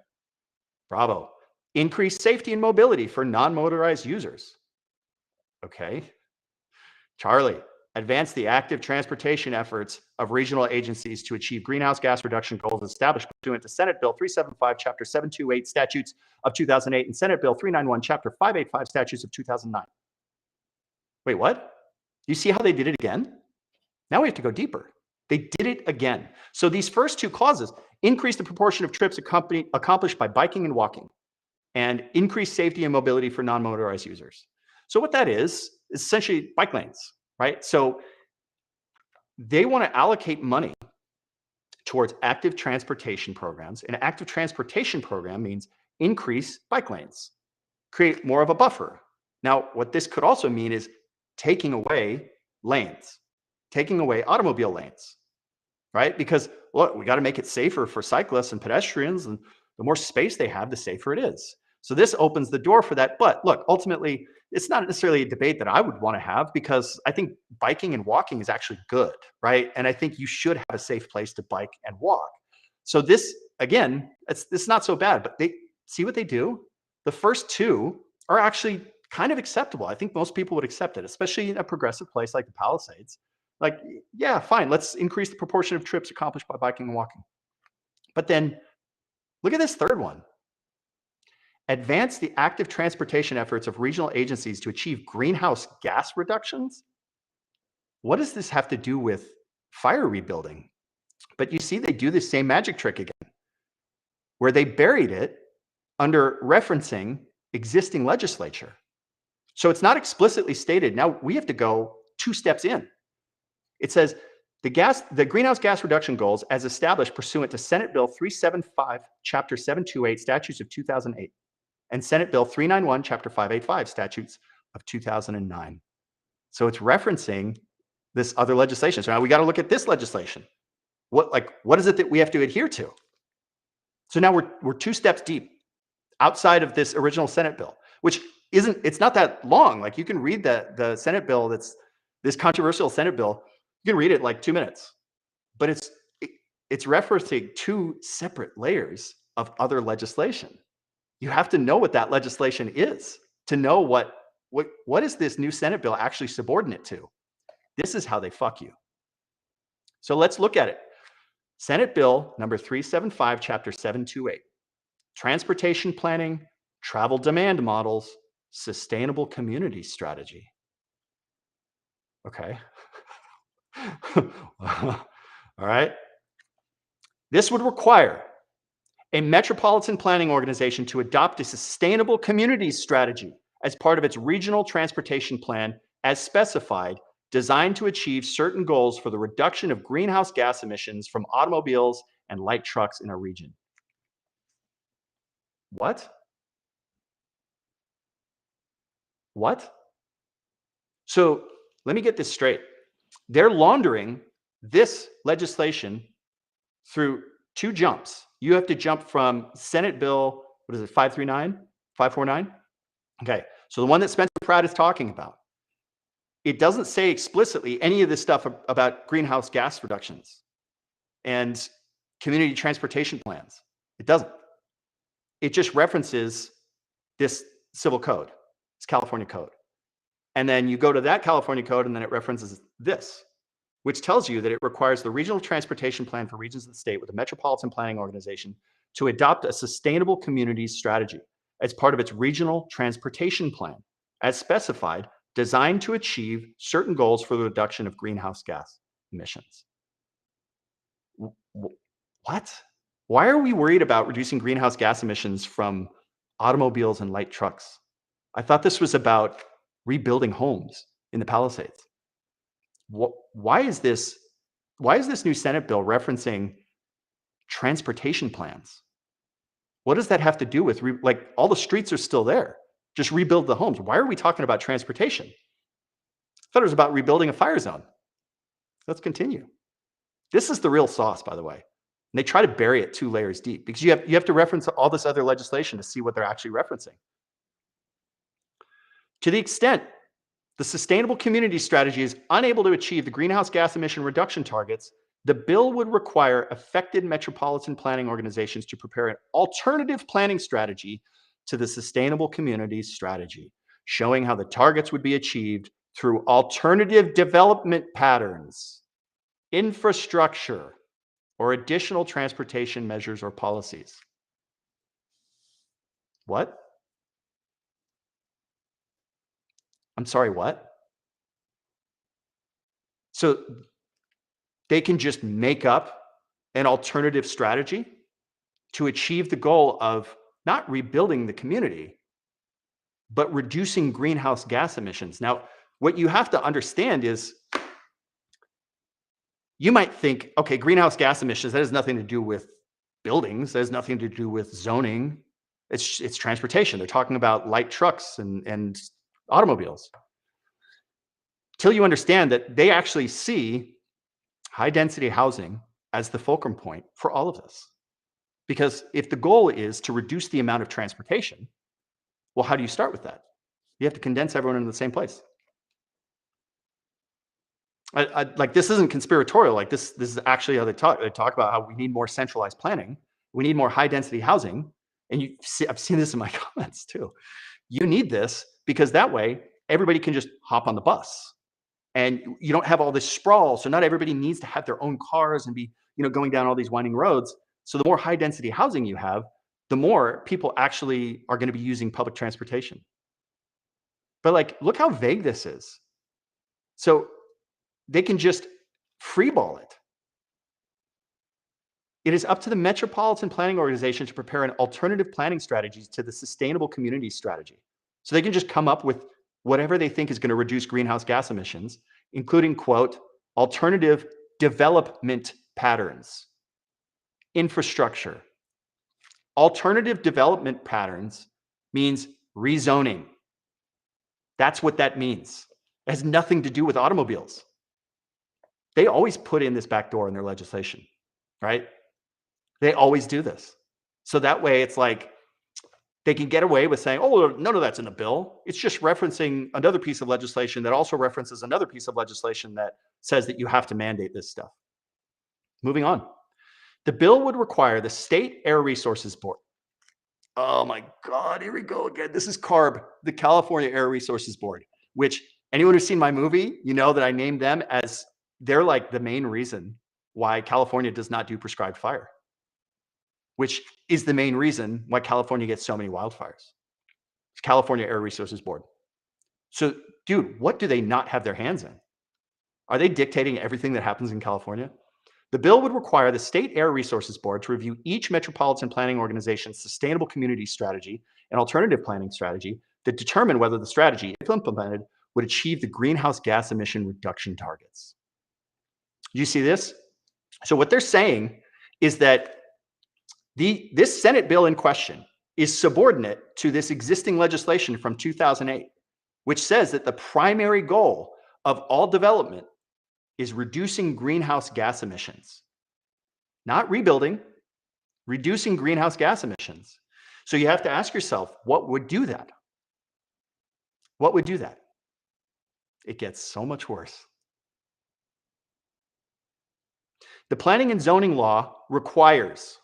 Bravo, increase safety and mobility for non-motorized users. Okay. Charlie, advance the active transportation efforts of regional agencies to achieve greenhouse gas reduction goals established pursuant to Senate Bill 375, Chapter 728 Statutes of 2008 and Senate Bill 391, Chapter 585 Statutes of 2009. Wait, what? You see how they did it again? Now we have to go deeper. They did it again. So these first two clauses, increase the proportion of trips accomplished by biking and walking, and increase safety and mobility for non-motorized users. So what that is essentially bike lanes, right? So they want to allocate money towards active transportation programs. An active transportation program means increase bike lanes, create more of a buffer. Now, what this could also mean is taking away lanes, taking away automobile lanes, right? Because look, we got to make it safer for cyclists and pedestrians, and the more space they have, the safer it is. So this opens the door for that. But look, ultimately, it's not necessarily a debate that I would want to have, because I think biking and walking is actually good, right? And I think you should have a safe place to bike and walk. So this, again, it's not so bad, but they see what they do. The first two are actually kind of acceptable. I think most people would accept it, especially in a progressive place like the Palisades. Like, yeah, fine, let's increase the proportion of trips accomplished by biking and walking. But then look at this third one. Advance the active transportation efforts of regional agencies to achieve greenhouse gas reductions. What does this have to do with fire rebuilding? But you see, they do the same magic trick again, where they buried it under referencing existing legislature. So it's not explicitly stated. Now we have to go 2 steps in. It says the greenhouse gas reduction goals as established pursuant to Senate Bill 375, Chapter 728, Statutes of 2008. And Senate Bill 391, Chapter 585, Statutes of 2009. So it's referencing this other legislation. So now we got to look at this legislation. What is it that we have to adhere to? So now we're 2 steps deep outside of this original Senate bill, which it's not that long. Like, you can read the Senate bill, that's this controversial Senate bill. You can read it like 2 minutes, but it's referencing 2 separate layers of other legislation. You have to know what that legislation is to know what is this new Senate bill actually subordinate to. This is how they fuck you. So let's look at it. Senate Bill number 375, Chapter 728. Transportation planning, travel demand models, sustainable community strategy. Okay. All right. This would require a metropolitan planning organization to adopt a sustainable communities strategy as part of its regional transportation plan as specified, designed to achieve certain goals for the reduction of greenhouse gas emissions from automobiles and light trucks in a region. What? So let me get this straight. They're laundering this legislation through 2 jumps. You have to jump from Senate Bill, 549? 549? Okay, so the one that Spencer Pratt is talking about. it doesn't say explicitly any of this stuff about greenhouse gas reductions and community transportation plans. It doesn't. It just references this civil code, it's California code. And then you go to that California code and then it references this, which tells you that it requires the regional transportation plan for regions of the state with a metropolitan planning organization to adopt a sustainable communities strategy as part of its regional transportation plan, as specified, designed to achieve certain goals for the reduction of greenhouse gas emissions. What? Why are we worried about reducing greenhouse gas emissions from automobiles and light trucks? I thought this was about rebuilding homes in the Palisades. Why is this new Senate bill referencing transportation plans? What does that have to do with, like, all the streets are still there. Just rebuild the homes. Why are we talking about transportation? I thought it was about rebuilding a fire zone. Let's continue. This is the real sauce, by the way. And they try to bury it 2 layers deep because you have to reference all this other legislation to see what they're actually referencing. To the extent the sustainable community strategy is unable to achieve the greenhouse gas emission reduction targets, the bill would require affected metropolitan planning organizations to prepare an alternative planning strategy to the sustainable communities strategy, showing how the targets would be achieved through alternative development patterns, infrastructure, or additional transportation measures or policies. What? I'm sorry, what? So they can just make up an alternative strategy to achieve the goal of not rebuilding the community, but reducing greenhouse gas emissions. Now, what you have to understand is you might think, okay, greenhouse gas emissions, that has nothing to do with buildings. That has nothing to do with zoning. It's transportation. They're talking about light trucks and automobiles. Till you understand that they actually see high density housing as the fulcrum point for all of this. Because if the goal is to reduce the amount of transportation, well, how do you start with that? You have to condense everyone into the same place. Like, this isn't conspiratorial. Like, this is actually how they talk. They talk about how we need more centralized planning. We need more high density housing. And I've seen this in my comments too. You need this because that way everybody can just hop on the bus. And you don't have all this sprawl. So not everybody needs to have their own cars and be, going down all these winding roads. So the more high density housing you have, the more people actually are going to be using public transportation. But, like, look how vague this is. So they can just freeball it. It is up to the metropolitan planning organization to prepare an alternative planning strategy to the sustainable community strategy. So they can just come up with whatever they think is going to reduce greenhouse gas emissions, including, quote, alternative development patterns, infrastructure. Alternative development patterns means rezoning. That's what that means. It has nothing to do with automobiles. They always put in this back door in their legislation, right? They always do this. So that way it's like they can get away with saying, oh, none of that's in the bill. It's just referencing another piece of legislation that also references another piece of legislation that says that you have to mandate this stuff. Moving on. The bill would require the State Air Resources Board. Oh my God, here we go again. This is CARB, the California Air Resources Board, which anyone who's seen my movie, you know that I named them as they're like the main reason why California does not do prescribed fire, which is the main reason why California gets so many wildfires. It's California Air Resources Board. So, dude, what do they not have their hands in? Are they dictating everything that happens in California? The bill would require the State Air Resources Board to review each metropolitan planning organization's sustainable community strategy and alternative planning strategy to determine whether the strategy, if implemented, would achieve the greenhouse gas emission reduction targets. You see this? So what they're saying is that this Senate bill in question is subordinate to this existing legislation from 2008, which says that the primary goal of all development is reducing greenhouse gas emissions, not rebuilding, reducing greenhouse gas emissions. So you have to ask yourself, what would do that? What would do that? It gets so much worse. The planning and zoning law requires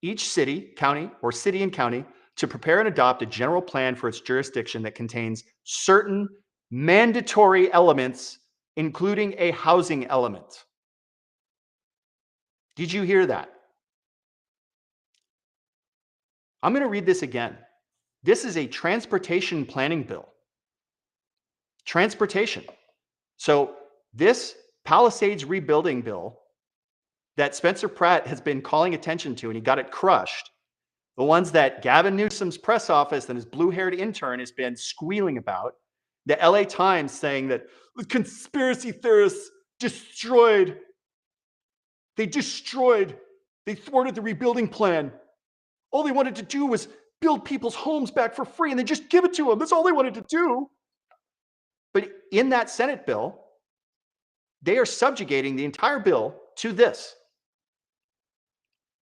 each city, county, or city and county to prepare and adopt a general plan for its jurisdiction that contains certain mandatory elements, including a housing element. Did you hear that? I'm going to read this again. This is a transportation planning bill. Transportation. So this Palisades rebuilding bill that Spencer Pratt has been calling attention to, and he got it crushed, the ones that Gavin Newsom's press office and his blue-haired intern has been squealing about, the LA Times saying that the conspiracy theorists they thwarted the rebuilding plan. All they wanted to do was build people's homes back for free and then just give it to them. That's all they wanted to do. But in that Senate bill, they are subjugating the entire bill to this.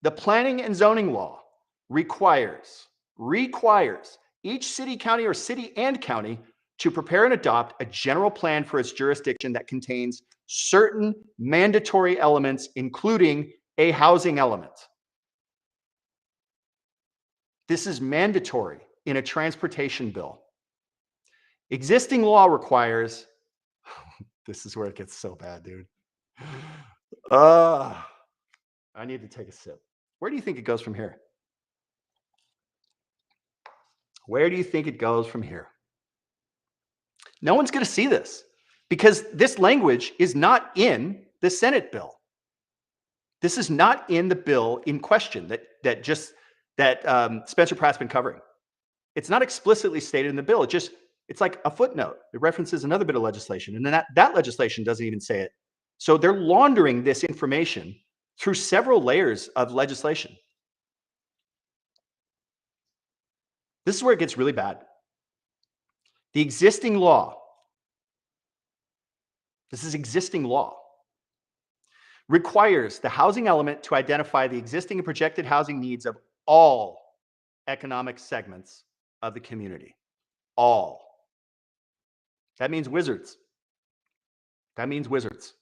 The planning and zoning law requires each city, county, or city and county to prepare and adopt a general plan for its jurisdiction that contains certain mandatory elements, including a housing element. This is mandatory in a transportation bill. Existing law requires, this is where it gets so bad, dude. I need to take a sip. Where do you think it goes from here? Where do you think it goes from here? No one's going to see this because this language is not in the Senate bill. This is not in the bill in question that Spencer Pratt's been covering. It's not explicitly stated in the bill. It's like a footnote. It references another bit of legislation, and then that legislation doesn't even say it. So they're laundering this information through several layers of legislation. This is where it gets really bad. The existing law, this is existing law, requires the housing element to identify the existing and projected housing needs of all economic segments of the community. All. That means wizards. That means wizards.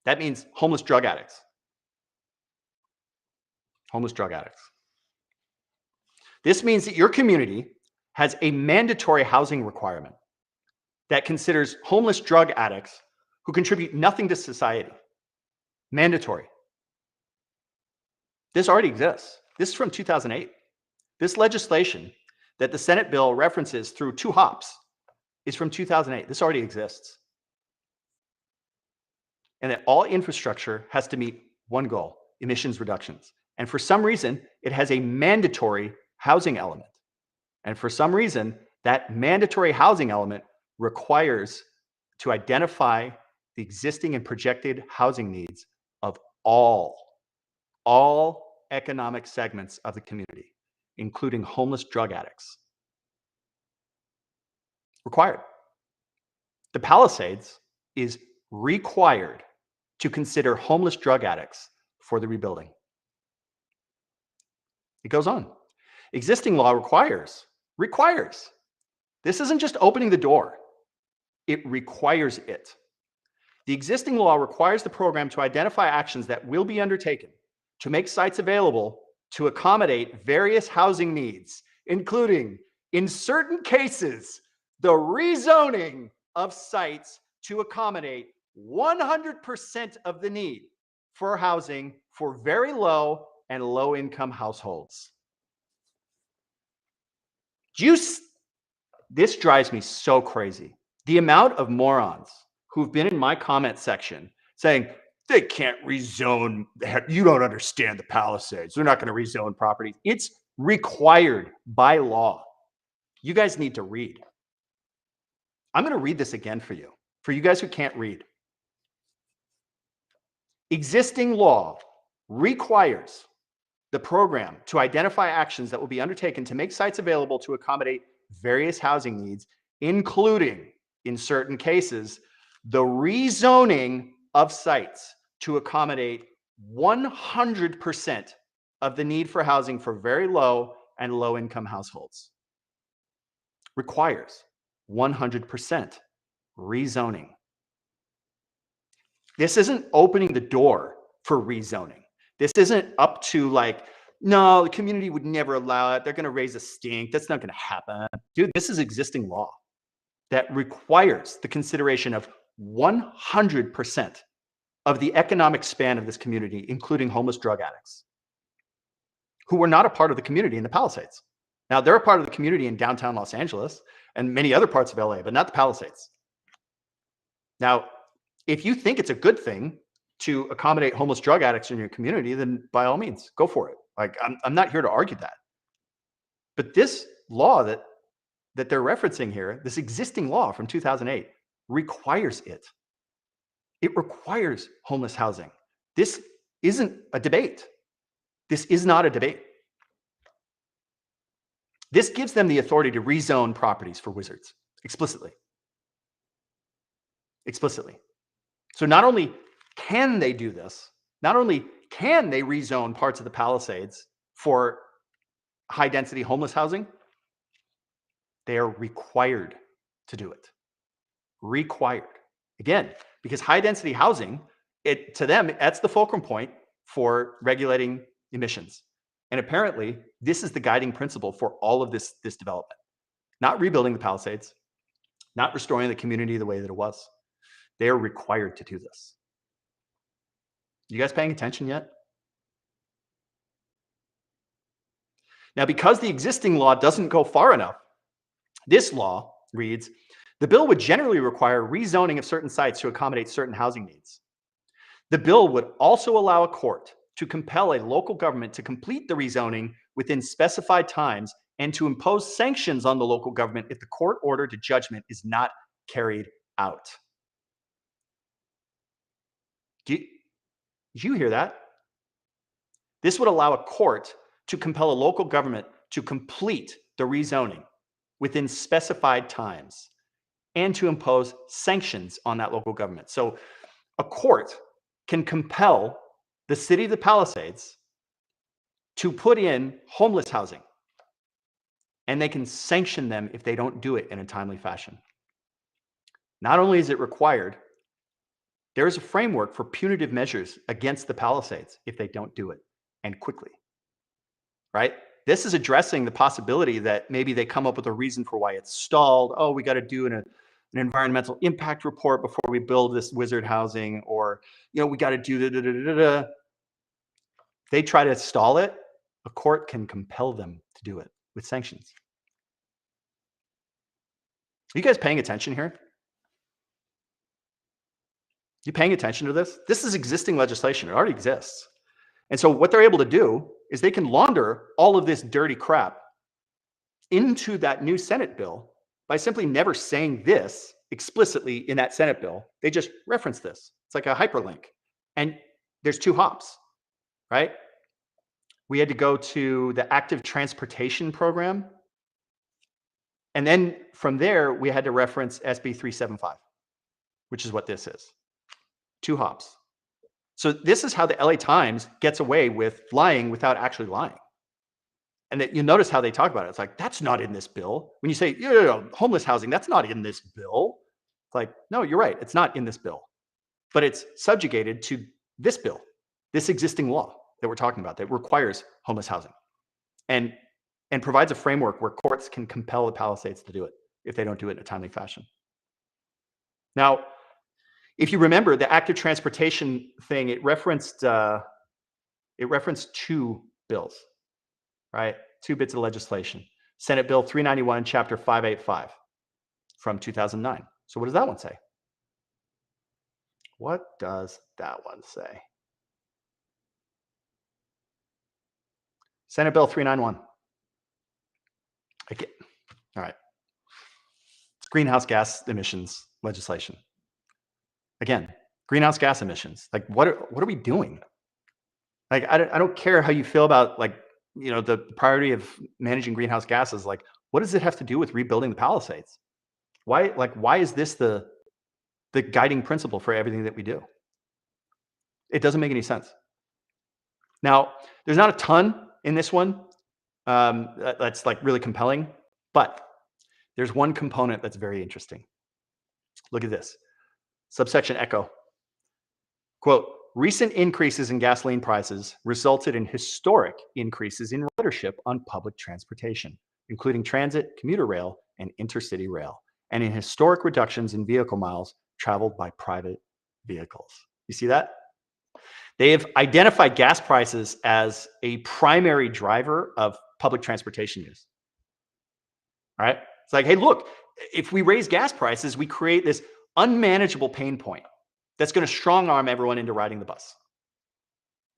That means homeless drug addicts. Homeless drug addicts. This means that your community has a mandatory housing requirement that considers homeless drug addicts who contribute nothing to society. Mandatory. This already exists. This is from 2008. This legislation that the Senate bill references through two hops is from 2008. This already exists. And that all infrastructure has to meet one goal, emissions reductions. And for some reason, it has a mandatory housing element. And for some reason, that mandatory housing element requires to identify the existing and projected housing needs of all economic segments of the community, including homeless drug addicts. Required. The Palisades is required to consider homeless drug addicts for the rebuilding. It goes on. Existing law requires. This isn't just opening the door. It requires it. The existing law requires the program to identify actions that will be undertaken to make sites available to accommodate various housing needs, including, in certain cases, the rezoning of sites to accommodate 100% of the need for housing for very low and low-income households. This drives me so crazy. The amount of morons who've been in my comment section saying, they can't rezone, you don't understand the Palisades, they're not going to rezone properties. It's required by law. You guys need to read. I'm going to read this again for you guys who can't read. Existing law requires the program to identify actions that will be undertaken to make sites available to accommodate various housing needs, including, in certain cases, the rezoning of sites to accommodate 100% of the need for housing for very low and low-income households. requires 100% rezoning. This isn't opening the door for rezoning. This isn't up to like, no, the community would never allow it. They're going to raise a stink. That's not going to happen. Dude, this is existing law that requires the consideration of 100% of the economic span of this community, including homeless drug addicts, who were not a part of the community in the Palisades. Now, they're a part of the community in downtown Los Angeles and many other parts of LA, but not the Palisades. Now, if you think it's a good thing to accommodate homeless drug addicts in your community, then by all means, go for it. Like, I'm not here to argue that. But this law that they're referencing here, this existing law from 2008, requires it. It requires homeless housing. This isn't a debate. This is not a debate. This gives them the authority to rezone properties for wizards explicitly. Explicitly. So not only can they do this, not only can they rezone parts of the Palisades for high density homeless housing, they are required to do it. Required. Again, because high density housing, to them, that's the fulcrum point for regulating emissions. And apparently, this is the guiding principle for all of this development. Not rebuilding the Palisades, not restoring the community the way that it was. They are required to do this. You guys paying attention yet? Now, because the existing law doesn't go far enough, this law reads, the bill would generally require rezoning of certain sites to accommodate certain housing needs. The bill would also allow a court to compel a local government to complete the rezoning within specified times and to impose sanctions on the local government if the court order to judgment is not carried out. Did you hear that? This would allow a court to compel a local government to complete the rezoning within specified times and to impose sanctions on that local government. So a court can compel the city of the Palisades to put in homeless housing, and they can sanction them if they don't do it in a timely fashion. Not only is it required, there is a framework for punitive measures against the Palisades if they don't do it, and quickly, right? This is addressing the possibility that maybe they come up with a reason for why it's stalled. Oh, we got to do an environmental impact report before we build this wizard housing, or, we got to do They try to stall it, a court can compel them to do it with sanctions. Are you guys paying attention here? You paying attention to this? This is existing legislation. It already exists. And so what they're able to do is they can launder all of this dirty crap into that new Senate bill by simply never saying this explicitly in that Senate bill. They just reference this. It's like a hyperlink. And there's two hops, right? We had to go to the active transportation program. And then from there, we had to reference SB 375, which is what this is. Two hops. So this is how the LA Times gets away with lying without actually lying. And that you notice how they talk about it. It's like, that's not in this bill. When you say, homeless housing, that's not in this bill. It's like, no, you're right. It's not in this bill. But it's subjugated to this bill, this existing law that we're talking about that requires homeless housing and provides a framework where courts can compel the Palisades to do it if they don't do it in a timely fashion. Now, if you remember the active transportation thing, it referenced two bills, right? Two bits of legislation. Senate Bill 391, Chapter 585 from 2009. So what does that one say? What does that one say? Senate Bill 391. Okay. All right. It's greenhouse gas emissions legislation. Again, greenhouse gas emissions. Like, what are we doing? Like, I don't care how you feel about, like, the priority of managing greenhouse gases. Like, what does it have to do with rebuilding the Palisades? Why is this the guiding principle for everything that we do? It doesn't make any sense. Now, there's not a ton in this one that's like really compelling, but there's one component that's very interesting. Look at this. Subsection Echo. Quote, recent increases in gasoline prices resulted in historic increases in ridership on public transportation, including transit, commuter rail, and intercity rail, and in historic reductions in vehicle miles traveled by private vehicles. You see that? They have identified gas prices as a primary driver of public transportation use. All right? It's like, hey, look, if we raise gas prices, we create this unmanageable pain point that's going to strong arm everyone into riding the bus.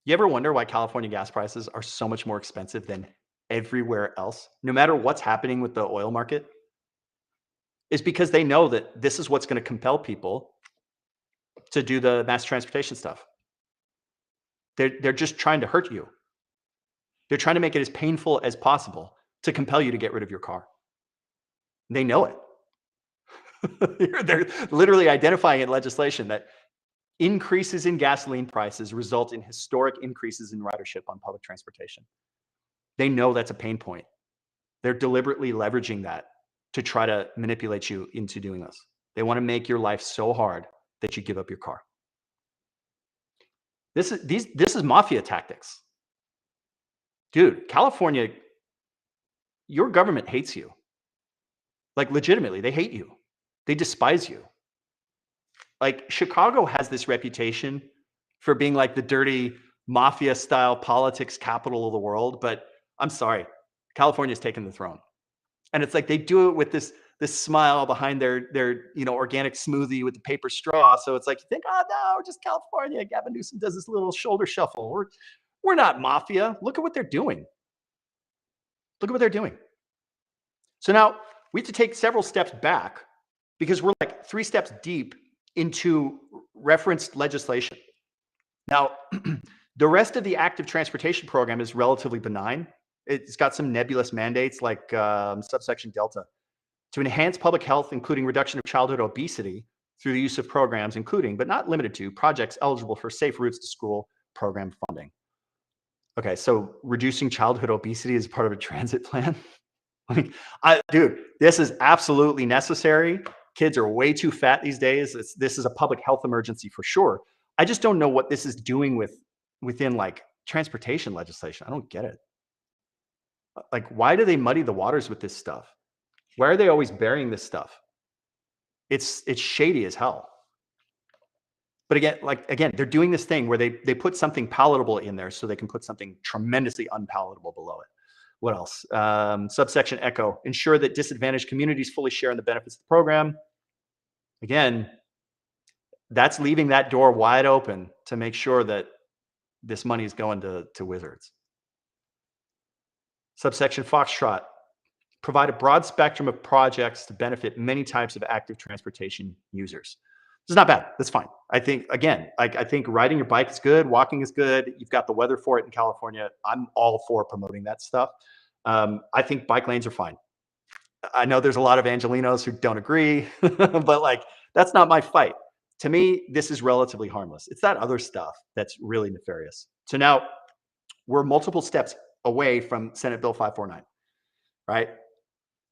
You ever wonder why California gas prices are so much more expensive than everywhere else, no matter what's happening with the oil market? It's because they know that this is what's going to compel people to do the mass transportation stuff. They're just trying to hurt you. They're trying to make it as painful as possible to compel you to get rid of your car. They know it. They're literally identifying in legislation that increases in gasoline prices result in historic increases in ridership on public transportation. They know that's a pain point. They're deliberately leveraging that to try to manipulate you into doing this. They want to make your life so hard that you give up your car. This is mafia tactics. Dude, California, your government hates you. Like legitimately, they hate you. They despise you. Like Chicago has this reputation for being like the dirty mafia style politics capital of the world, but I'm sorry, California's taken the throne. And it's like they do it with this smile behind their organic smoothie with the paper straw. So it's like you think, oh no, we're just California. Gavin Newsom does this little shoulder shuffle. We're not mafia. Look at what they're doing. Look at what they're doing. So now we have to take several steps back because we're like 3 steps deep into referenced legislation. Now, the rest of the active transportation program is relatively benign. It's got some nebulous mandates like subsection Delta to enhance public health, including reduction of childhood obesity through the use of programs, including, but not limited to, projects eligible for safe routes to school program funding. Okay, so reducing childhood obesity is part of a transit plan? Dude, this is absolutely necessary. Kids are way too fat these days. This is a public health emergency for sure. I just don't know what this is doing within like transportation legislation. I don't get it. Like, why do they muddy the waters with this stuff? Why are they always burying this stuff? It's shady as hell. But again, they're doing this thing where they put something palatable in there so they can put something tremendously unpalatable below it. What else? Subsection Echo, ensure that disadvantaged communities fully share in the benefits of the program. Again, that's leaving that door wide open to make sure that this money is going to wizards. Subsection Foxtrot, provide a broad spectrum of projects to benefit many types of active transportation users. It's not bad. That's fine. I think, again, I think riding your bike is good. Walking is good. You've got the weather for it in California. I'm all for promoting that stuff. I think bike lanes are fine. I know there's a lot of Angelenos who don't agree, but like, that's not my fight. To me, this is relatively harmless. It's that other stuff that's really nefarious. So now we're multiple steps away from Senate Bill 549, right?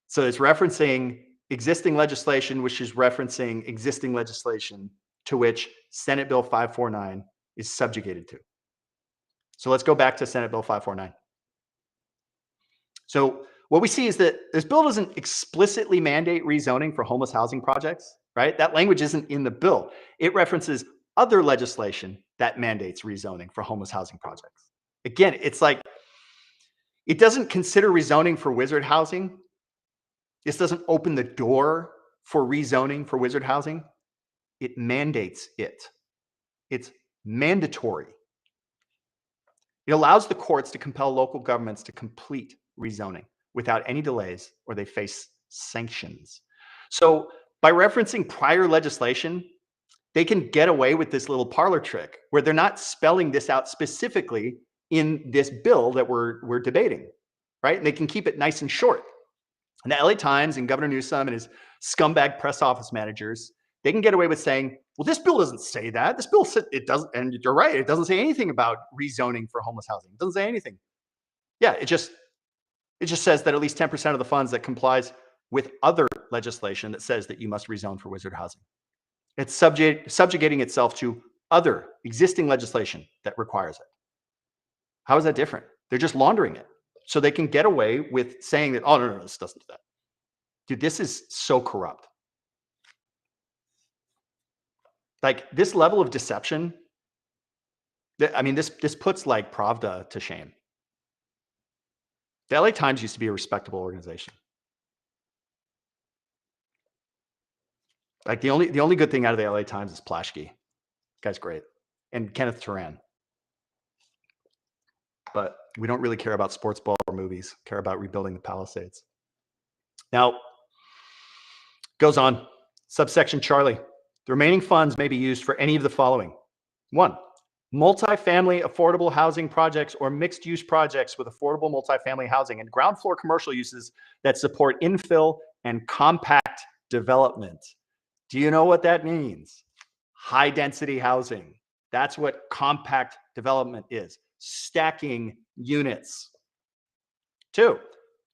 So it's referencing existing legislation, which is referencing existing legislation to which Senate Bill 549 is subjugated to. So let's go back to Senate Bill 549. So what we see is that this bill doesn't explicitly mandate rezoning for homeless housing projects, right? That language isn't in the bill. It references other legislation that mandates rezoning for homeless housing projects. Again, it's like, it doesn't consider rezoning for wizard housing. This doesn't open the door for rezoning for wizard housing. It mandates it. It's mandatory. It allows the courts to compel local governments to complete rezoning without any delays, or they face sanctions. So by referencing prior legislation, they can get away with this little parlor trick where they're not spelling this out specifically in this bill that we're debating, right? And they can keep it nice and short. And the LA Times and Governor Newsom and his scumbag press office managers, they can get away with saying, well, this bill doesn't say that. This bill said it doesn't, and you're right, it doesn't say anything about rezoning for homeless housing. It doesn't say anything. Yeah, it just says that at least 10% of the funds that complies with other legislation that says that you must rezone for wizard housing. It's subjugating itself to other existing legislation that requires it. How is that different? They're just laundering it. So they can get away with saying that, oh, no, this doesn't do that. Dude, this is so corrupt. Like this level of deception, I mean, this puts like Pravda to shame. The LA Times used to be a respectable organization. Like the only good thing out of the LA Times is Plashke. Guy's great. And Kenneth Turan. But we don't really care about sports ball or movies, care about rebuilding the Palisades. Now, goes on, subsection Charlie. The remaining funds may be used for any of the following. 1, multifamily affordable housing projects or mixed-use projects with affordable multifamily housing and ground floor commercial uses that support infill and compact development. Do you know what that means? High-density housing. That's what compact development is. Stacking units. 2,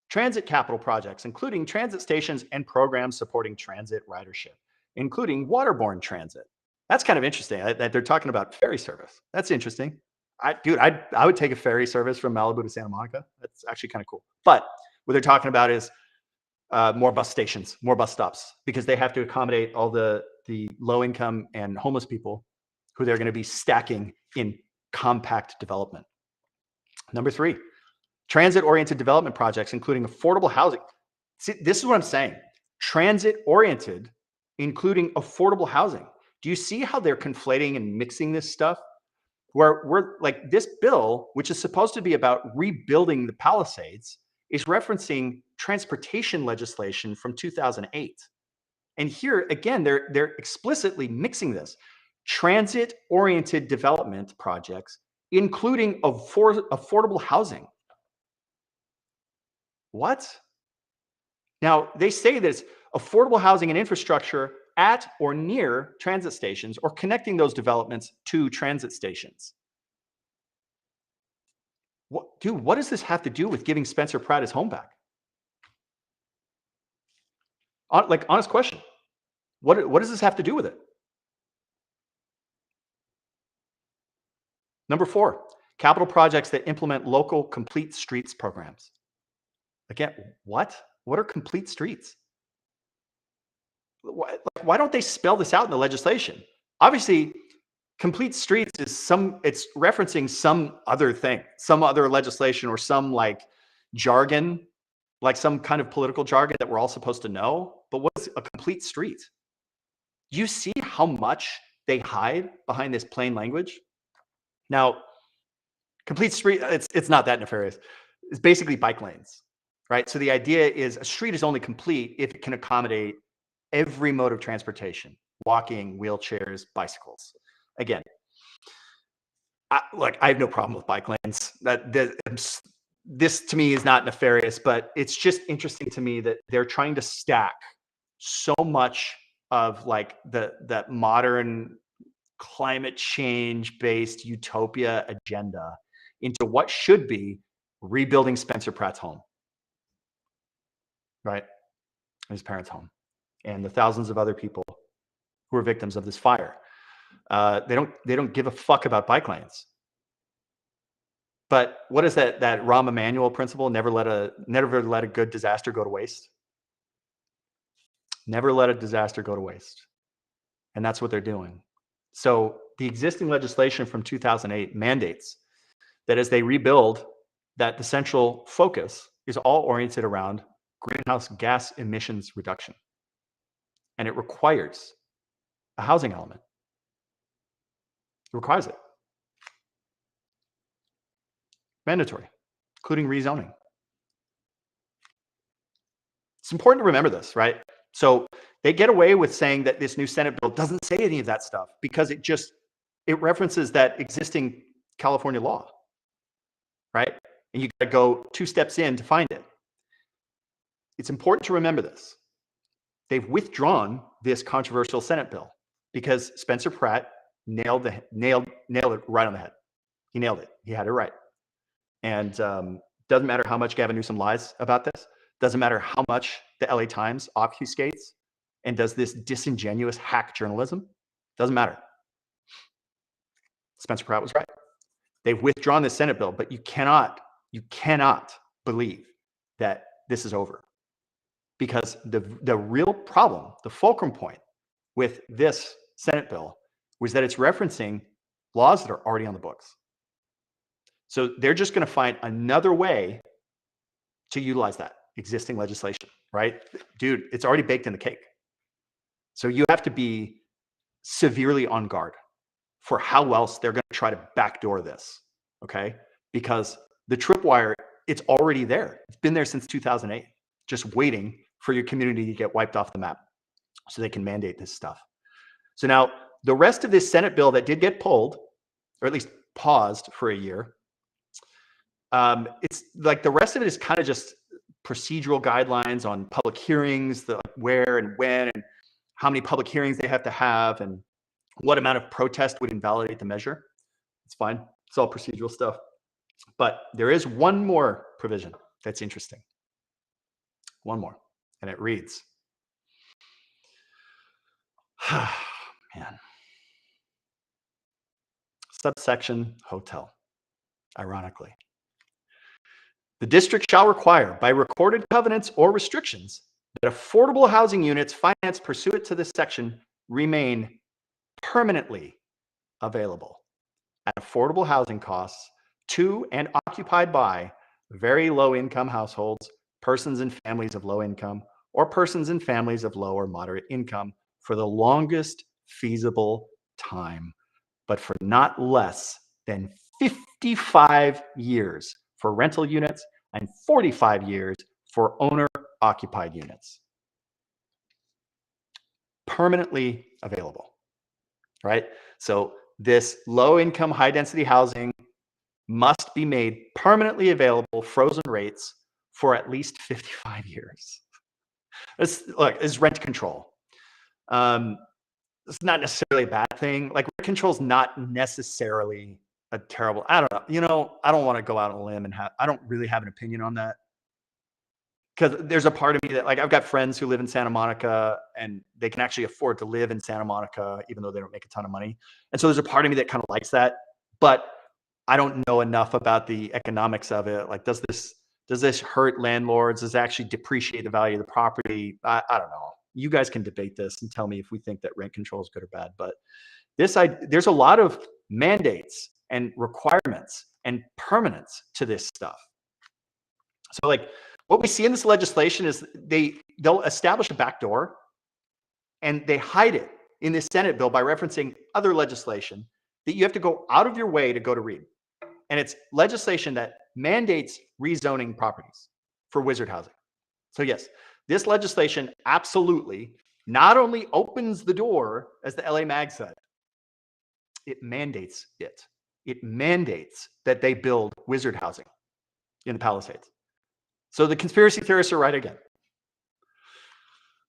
transit capital projects, including transit stations and programs supporting transit ridership, including waterborne transit. That's kind of interesting that they're talking about ferry service. That's interesting. I would take a ferry service from Malibu to Santa Monica. That's actually kind of cool. But what they're talking about is more bus stations, more bus stops, because they have to accommodate all the low income and homeless people who they're going to be stacking in compact development. Number 3, transit-oriented development projects, including affordable housing. See, this is what I'm saying. Transit-oriented, including affordable housing. Do you see how they're conflating and mixing this stuff? Where we're like, this bill, which is supposed to be about rebuilding the Palisades, is referencing transportation legislation from 2008. And here, again, they're explicitly mixing this. Transit-oriented development projects, including affordable housing. What? Now, they say that it's affordable housing and infrastructure at or near transit stations or connecting those developments to transit stations. Dude, what does this have to do with giving Spencer Pratt his home back? Like, honest question. What does this have to do with it? Number 4, capital projects that implement local complete streets programs. Again, what? What are complete streets? Why don't they spell this out in the legislation? Obviously, complete streets is it's referencing some other thing, some other legislation or some like jargon, like some kind of political jargon that we're all supposed to know. But what's a complete street? Do you see how much they hide behind this plain language? Now, complete street, it's not that nefarious. It's basically bike lanes, right? So the idea is a street is only complete if it can accommodate every mode of transportation: walking, wheelchairs, bicycles. Again, look, I have no problem with bike lanes. This to me is not nefarious, but it's just interesting to me that they're trying to stack so much of like the modern climate change based utopia agenda into what should be rebuilding Spencer Pratt's home, right? His parents' home, and the thousands of other people who are victims of this fire. They don't give a fuck about bike lanes. But what is that Rahm Emanuel principle? Never let a good disaster go to waste. Never let a disaster go to waste. And that's what they're doing. So the existing legislation from 2008 mandates that as they rebuild, that the central focus is all oriented around greenhouse gas emissions reduction. And it requires a housing element. It requires it. Mandatory, including rezoning. It's important to remember this, right? So they get away with saying that this new Senate bill doesn't say any of that stuff because it references that existing California law, right? And you got to go 2 steps in to find it. It's important to remember this. They've withdrawn this controversial Senate bill because Spencer Pratt nailed it right on the head. He nailed it. He had it right. And doesn't matter how much Gavin Newsom lies about this. Doesn't matter how much the LA Times obfuscates and does this disingenuous hack journalism. Doesn't matter. Spencer Pratt was right. They've withdrawn the Senate bill, but you cannot believe that this is over. Because the real problem, the fulcrum point with this Senate bill was that it's referencing laws that are already on the books. So they're just going to find another way to utilize that existing legislation, right? Dude, it's already baked in the cake. So you have to be severely on guard for how else they're going to try to backdoor this, okay? Because the tripwire, it's already there. It's been there since 2008, just waiting for your community to get wiped off the map so they can mandate this stuff. So now the rest of this Senate bill that did get pulled, or at least paused for a year, it's like the rest of it is kind of just procedural guidelines on public hearings, the where and when and how many public hearings they have to have and what amount of protest would invalidate the measure. It's fine. It's all procedural stuff. But there is one more provision that's interesting. One more. And it reads, man, subsection hotel, ironically. The district shall require by recorded covenants or restrictions that affordable housing units financed pursuant to this section remain permanently available at affordable housing costs to and occupied by very low income households, persons and families of low income, or persons and families of low or moderate income for the longest feasible time, but for not less than 55 years for rental units and 45 years for owner-occupied units. Permanently available, right? So this low-income, high-density housing must be made permanently available, frozen rates, for at least 55 years. Look, it's rent control. It's not necessarily a bad thing. Like, rent control is not necessarily a terrible, I don't know. You know, I don't want to go out on a limb and I don't really have an opinion on that. Because there's a part of me that, like, I've got friends who live in Santa Monica and they can actually afford to live in Santa Monica, even though they don't make a ton of money. And so there's a part of me that kind of likes that, but I don't know enough about the economics of it. Like, does this hurt landlords? Does it actually depreciate the value of the property? I don't know. You guys can debate this and tell me if we think that rent control is good or bad. But there's a lot of mandates and requirements and permanence to this stuff. So, like, what we see in this legislation is they'll establish a backdoor and they hide it in this Senate bill by referencing other legislation that you have to go out of your way to go to read. And it's legislation that mandates rezoning properties for wizard housing. So yes, this legislation absolutely not only opens the door, as the LA Mag said, it mandates it. It mandates that they build wizard housing in the Palisades. So the conspiracy theorists are right again.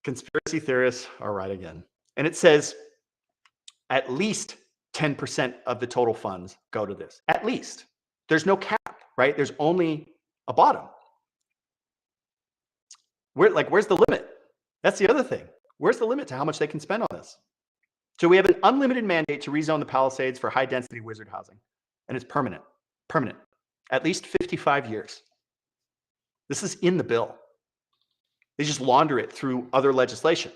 Conspiracy theorists are right again. And it says at least 10% of the total funds go to this. At least. There's no cap, right? There's only a bottom. Where's the limit? That's the other thing. Where's the limit to how much they can spend on this? So we have an unlimited mandate to rezone the Palisades for high density wizard housing. And it's permanent. Permanent. At least 55 years. This is in the bill. They just launder it through other legislation.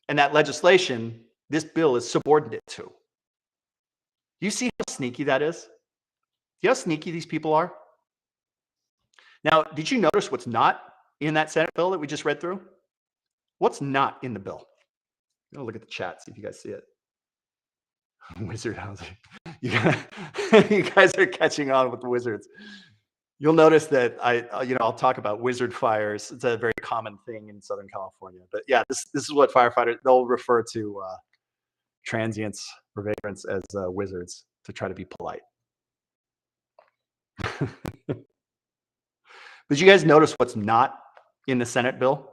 And that legislation, this bill is subordinate to. Do you see how sneaky that is? Do you know how sneaky these people are? Now, did you notice what's not in that Senate bill that we just read through? What's not in the bill? I'm gonna look at the chat, see if you guys see it. Wizard housing. You guys are catching on with the wizards. You'll notice that I'll talk about wizard fires. It's a very common thing in Southern California. But yeah, this is what firefighters, they'll refer to transients or vagrants as wizards to try to be polite. Did you guys notice what's not in the Senate bill?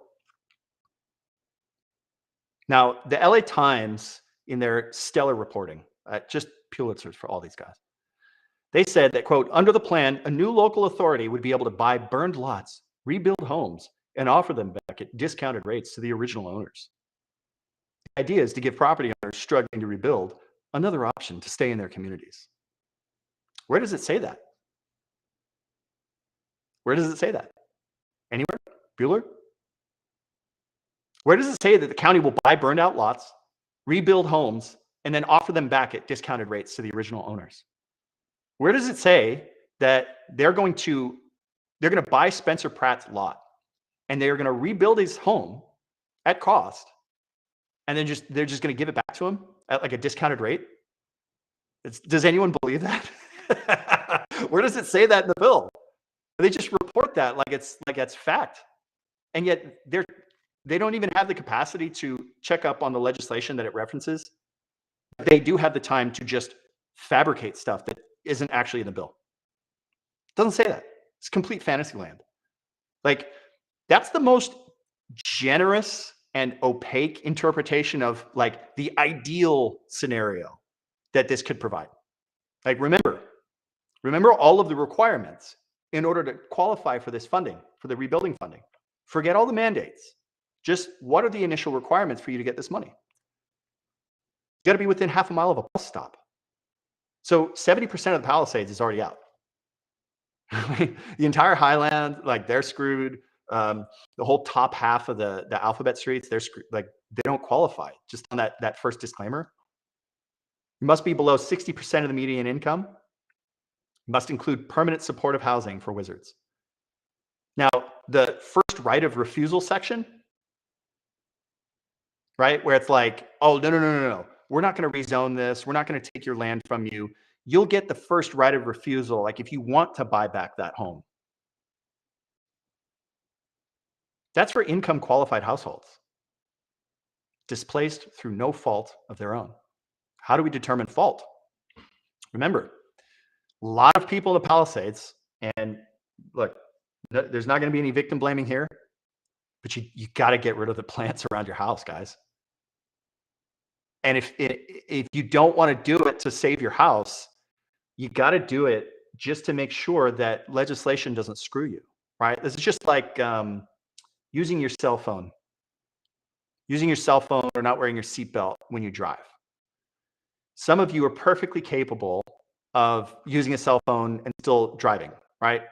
Now, the LA Times, in their stellar reporting, just Pulitzers for all these guys, they said that, quote, under the plan, a new local authority would be able to buy burned lots rebuild homes, and offer them back at discounted rates to the original owners. The idea is to give property owners struggling to rebuild another option to stay in their communities. Where does it say that? Where does it say that? Anywhere? Bueller? Where does it say that the county will buy burned out lots, rebuild homes, and then offer them back at discounted rates to the original owners? Where does it say that they're going to buy Spencer Pratt's lot and they're going to rebuild his home at cost, and then they're just going to give it back to him at like a discounted rate? Does anyone believe that? Where does it say that in the bill? They just report that like it's fact, and yet they don't even have the capacity to check up on the legislation that it references. They do have the time to just fabricate stuff that isn't actually in the bill. It doesn't say that. It's complete fantasy land. Like, that's the most generous and opaque interpretation of like the ideal scenario that this could provide. Like, remember all of the requirements in order to qualify for this funding, for the rebuilding funding. Forget all the mandates. Just what are the initial requirements for you to get this money? You got to be within half a mile of a bus stop. So 70% of the Palisades is already out. The entire Highland, like, they're screwed. The whole top half of the alphabet streets, they're screwed. Like, they don't qualify. Just on that first disclaimer. You must be below 60% of the median income. You must include permanent supportive housing for wizards. Now, the first right of refusal section, right, where it's like, oh, no. We're not going to rezone this. We're not going to take your land from you. You'll get the first right of refusal, like if you want to buy back that home. That's for income qualified households, displaced through no fault of their own. How do we determine fault? Remember, a lot of people in the Palisades, and look, there's not going to be any victim blaming here, but you got to get rid of the plants around your house, guys. And if you don't want to do it to save your house, you got to do it just to make sure that legislation doesn't screw you, right? This is just like using your cell phone or not wearing your seatbelt when you drive. Some of you are perfectly capable of using a cell phone and still driving, right?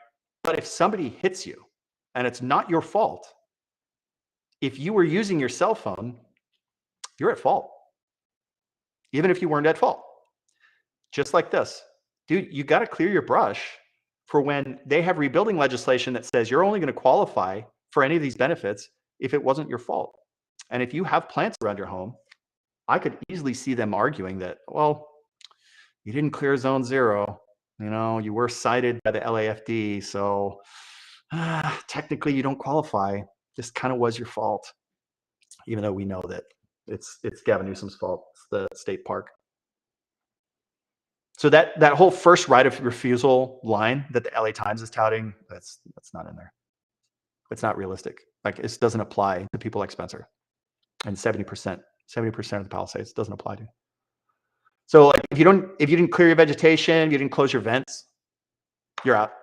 But if somebody hits you and it's not your fault, if you were using your cell phone, you're at fault. Even if you weren't at fault. Just like this. Dude, you got to clear your brush for when they have rebuilding legislation that says you're only going to qualify for any of these benefits if it wasn't your fault. And if you have plants around your home, I could easily see them arguing that, well, you didn't clear zone 0. You know, you were cited by the LAFD, so technically you don't qualify. This kind of was your fault, even though we know that it's Gavin Newsom's fault. It's the state park. So that whole first right of refusal line that the LA Times is touting, that's not in there. It's not realistic. Like, it doesn't apply to people like Spencer, and 70% of the Palisades doesn't apply to. So, like, if you didn't clear your vegetation, you didn't close your vents, you're out.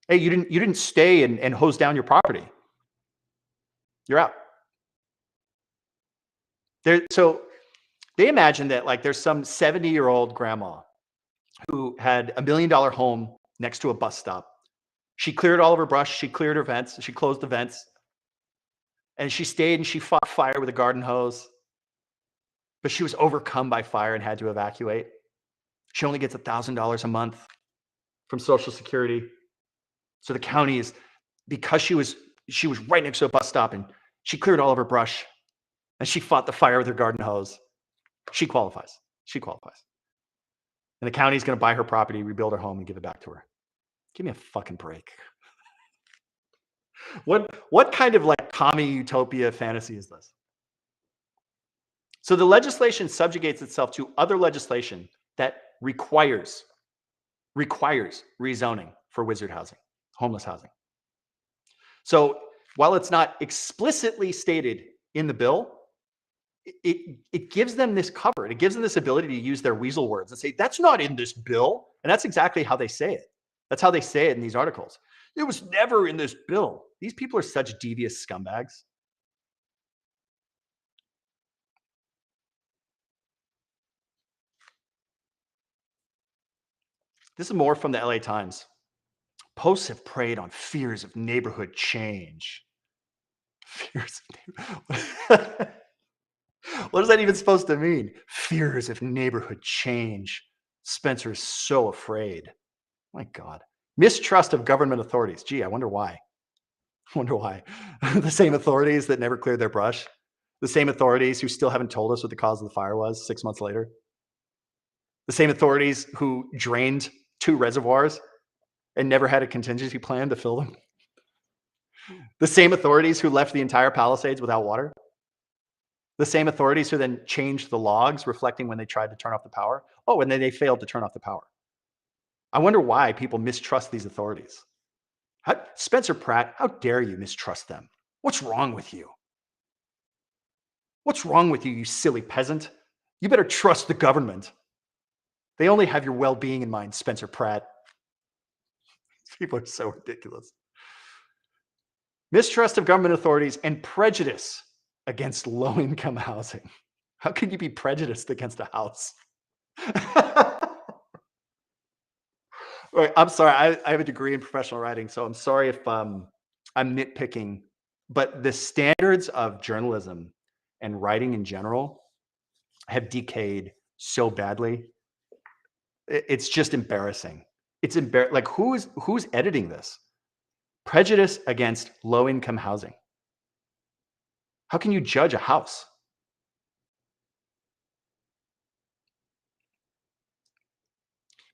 Hey, you didn't stay and hose down your property, you're out. So they imagine that, like, there's some 70-year-old grandma who had $1 million home next to a bus stop. She cleared all of her brush. She cleared her vents. She closed the vents. And she stayed and she fought fire with a garden hose. But she was overcome by fire and had to evacuate. She only gets $1,000 a month from Social Security. So the county is, because she was right next to a bus stop and she cleared all of her brush and she fought the fire with her garden hose, she qualifies. She qualifies. And the county is going to buy her property, rebuild her home, and give it back to her. Give me a fucking break. What kind of, like, commie utopia fantasy is this? So the legislation subjugates itself to other legislation that requires rezoning for wizard housing, homeless housing. So while it's not explicitly stated in the bill, it gives them this cover. It gives them this ability to use their weasel words and say, that's not in this bill. And that's exactly how they say it. That's how they say it in these articles. It was never in this bill. These people are such devious scumbags. This is more from the LA Times. Posts have preyed on fears of neighborhood change. Fears of what is that even supposed to mean? Fears of neighborhood change. Spencer is so afraid. My God. Mistrust of government authorities. Gee, I wonder why. I wonder why. The same authorities that never cleared their brush. The same authorities who still haven't told us what the cause of the fire was 6 months later. The same authorities who drained 2 reservoirs and never had a contingency plan to fill them. The same authorities who left the entire Palisades without water. The same authorities who then changed the logs reflecting when they tried to turn off the power. Oh, and then they failed to turn off the power. I wonder why people mistrust these authorities. Spencer Pratt, how dare you mistrust them? What's wrong with you? What's wrong with you, you silly peasant? You better trust the government. They only have your well-being in mind, Spencer Pratt. People are so ridiculous. Mistrust of government authorities and prejudice against low-income housing. How can you be prejudiced against a house? Right, I'm sorry. I have a degree in professional writing, so I'm sorry if I'm nitpicking, but the standards of journalism and writing in general have decayed so badly. It's just embarrassing. It's like who's editing this? Prejudice against low-income housing. How can you judge a house?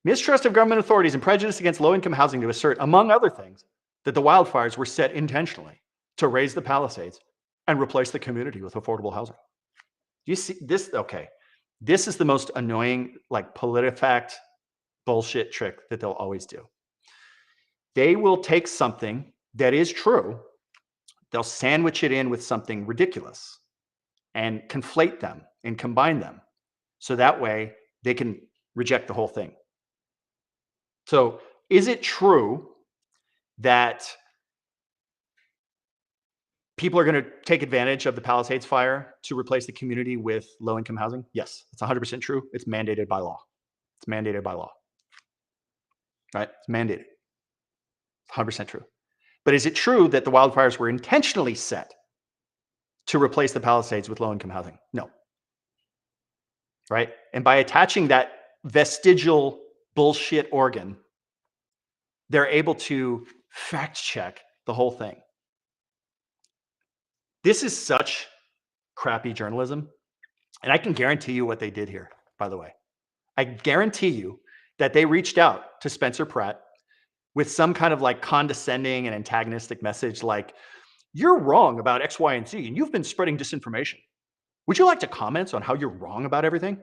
Mistrust of government authorities and prejudice against low-income housing to assert, among other things, that the wildfires were set intentionally to raise the Palisades and replace the community with affordable housing. You see this? Okay. This is the most annoying, like, PolitiFact bullshit trick that they'll always do. They will take something that is true, they'll sandwich it in with something ridiculous and conflate them and combine them. So that way they can reject the whole thing. So is it true that people are going to take advantage of the Palisades Fire to replace the community with low-income housing? Yes, it's 100% true. It's mandated by law. It's mandated by law. Right? It's mandated. 100% true. But is it true that the wildfires were intentionally set to replace the Palisades with low-income housing? No. Right? And by attaching that vestigial bullshit organ, they're able to fact check the whole thing. This is such crappy journalism. And I can guarantee you what they did here, by the way. I guarantee you that they reached out to Spencer Pratt with some kind of like condescending and antagonistic message like, you're wrong about X, Y, and Z, and you've been spreading disinformation. Would you like to comment on how you're wrong about everything?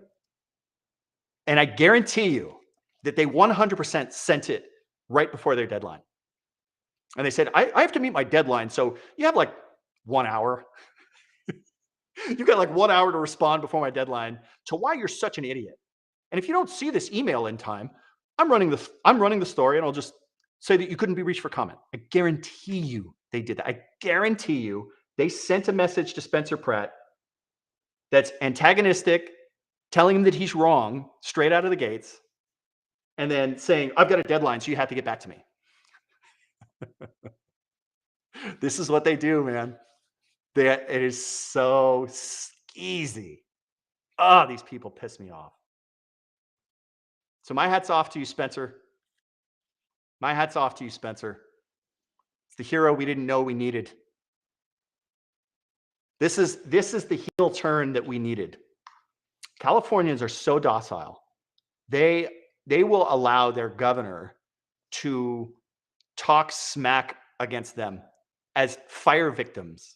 And I guarantee you that they 100% sent it right before their deadline. And they said, I have to meet my deadline, so you have like 1 hour. You've got like 1 hour to respond before my deadline to why you're such an idiot. And if you don't see this email in time, I'm running the story, and I'll just say that you couldn't be reached for comment. I guarantee you they did that. I guarantee you they sent a message to Spencer Pratt that's antagonistic, telling him that he's wrong straight out of the gates, and then saying, I've got a deadline, so you have to get back to me. This is what they do, man. It is so skeezy. Oh, these people piss me off. So my hat's off to you, Spencer. My hat's off to you, Spencer. It's the hero we didn't know we needed. This is the heel turn that we needed. Californians are so docile. They will allow their governor to talk smack against them as fire victims.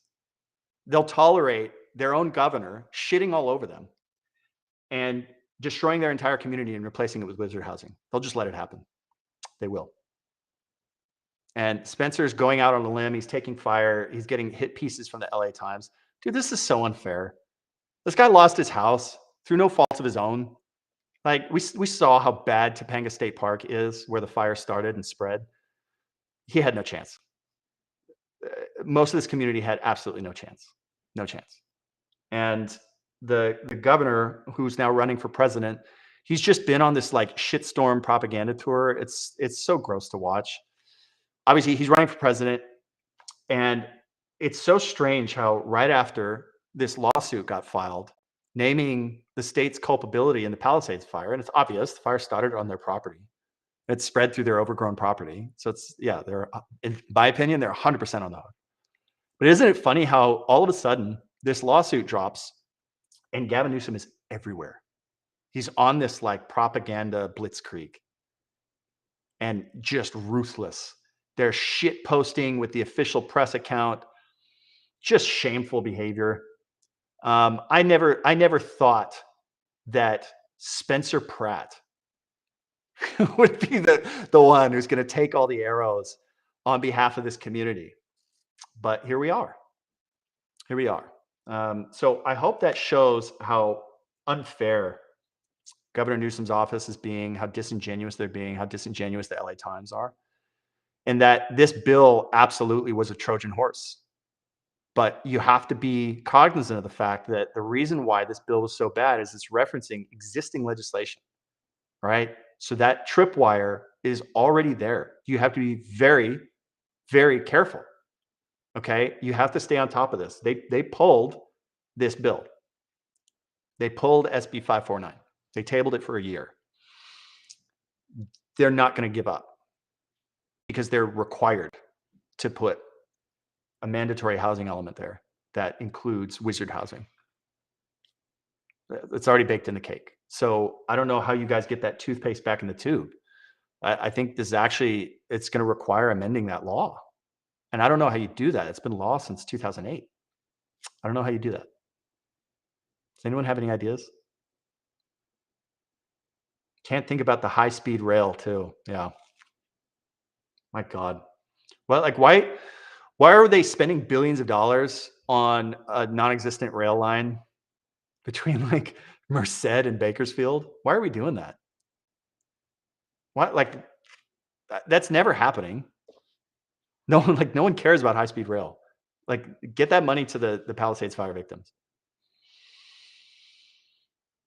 They'll tolerate their own governor shitting all over them and destroying their entire community and replacing it with wizard housing. They'll just let it happen. They will. And Spencer's going out on a limb. He's taking fire. He's getting hit pieces from the LA Times. Dude, this is so unfair. This guy lost his house through no fault of his own. Like, we saw how bad Topanga State Park is, where the fire started and spread. He had no chance. most of this community had absolutely no chance. And the governor, who's now running for president, he's just been on this like shitstorm propaganda tour. It's so gross to watch. Obviously, he's running for president, and it's so strange how right after this lawsuit got filed, naming the state's culpability in the Palisades fire, and it's obvious the fire started on their property. It spread through their overgrown property. So it's, they're, in my opinion, they're 100% on the hook. But isn't it funny how all of a sudden this lawsuit drops and Gavin Newsom is everywhere? He's on this like propaganda blitzkrieg and just ruthless. They're shit posting with the official press account, just shameful behavior. I never thought that Spencer Pratt would be the one who's going to take all the arrows on behalf of this community. But here we are. So I hope that shows how unfair Governor Newsom's office is being, how disingenuous they're being, how disingenuous the LA Times are, and that this bill absolutely was a Trojan horse. But you have to be cognizant of the fact that the reason why this bill was so bad is it's referencing existing legislation, right? So that tripwire is already there. You have to be very, very careful. Okay, you have to stay on top of this. They pulled this bill. They pulled SB 549. They tabled it for a year. They're not going to give up because they're required to put a mandatory housing element there that includes wizard housing. It's already baked in the cake. So I don't know how you guys get that toothpaste back in the tube. I think this is actually, it's going to require amending that law. And I don't know how you do that. It's been law since 2008. I don't know how you do that. Does anyone have any ideas? Can't think about the high-speed rail too. Yeah. My God. Well, like why are they spending billions of dollars on a non-existent rail line between like Merced and Bakersfield? Why are we doing that? What, like that's never happening. No one cares about high-speed rail. Like, get that money to the Palisades Fire victims.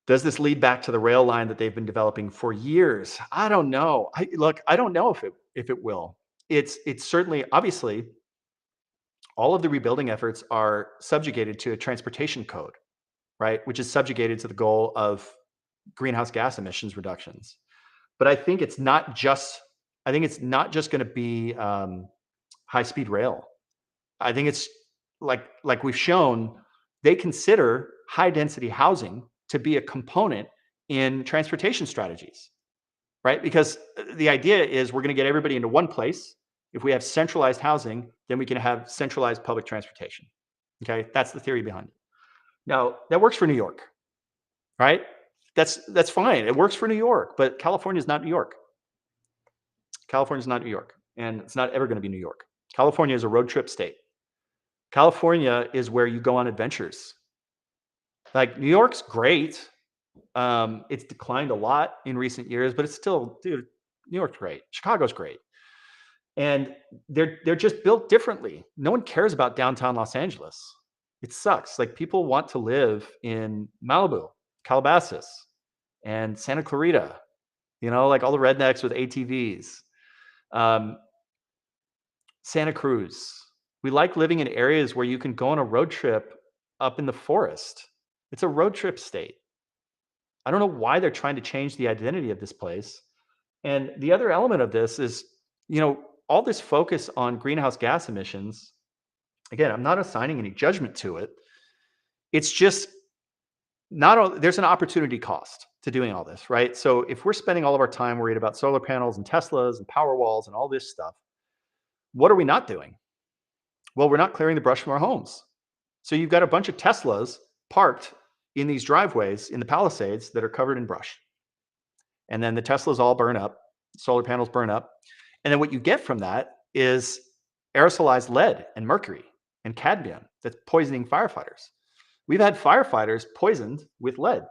Does this lead back to the rail line that they've been developing for years? I don't know. I don't know if it will. It's certainly, obviously, all of the rebuilding efforts are subjugated to a transportation code, right? Which is subjugated to the goal of greenhouse gas emissions reductions. But I think it's not just going to be high-speed rail. I think it's like we've shown, they consider high-density housing to be a component in transportation strategies, right? Because the idea is we're going to get everybody into one place. If we have centralized housing, then we can have centralized public transportation. Okay, that's the theory behind it. Now, that works for New York, right? That's fine. It works for New York, but California is not New York. California is not New York, and it's not ever going to be New York. California is a road trip state. California is where you go on adventures. Like New York's great. It's declined a lot in recent years, but it's still, dude, New York's great. Chicago's great. And they're just built differently. No one cares about downtown Los Angeles. It sucks. Like people want to live in Malibu, Calabasas, and Santa Clarita, like all the rednecks with ATVs. Santa Cruz. We like living in areas where you can go on a road trip up in the forest. It's a road trip state. I don't know why they're trying to change the identity of this place. And the other element of this is, all this focus on greenhouse gas emissions. Again, I'm not assigning any judgment to it. It's just there's an opportunity cost to doing all this, right? So if we're spending all of our time worried about solar panels and Teslas and power walls and all this stuff, what are we not doing? Well, we're not clearing the brush from our homes. So you've got a bunch of Teslas parked in these driveways in the Palisades that are covered in brush. And then the Teslas all burn up, solar panels burn up. And then what you get from that is aerosolized lead and mercury and cadmium that's poisoning firefighters. We've had firefighters poisoned with lead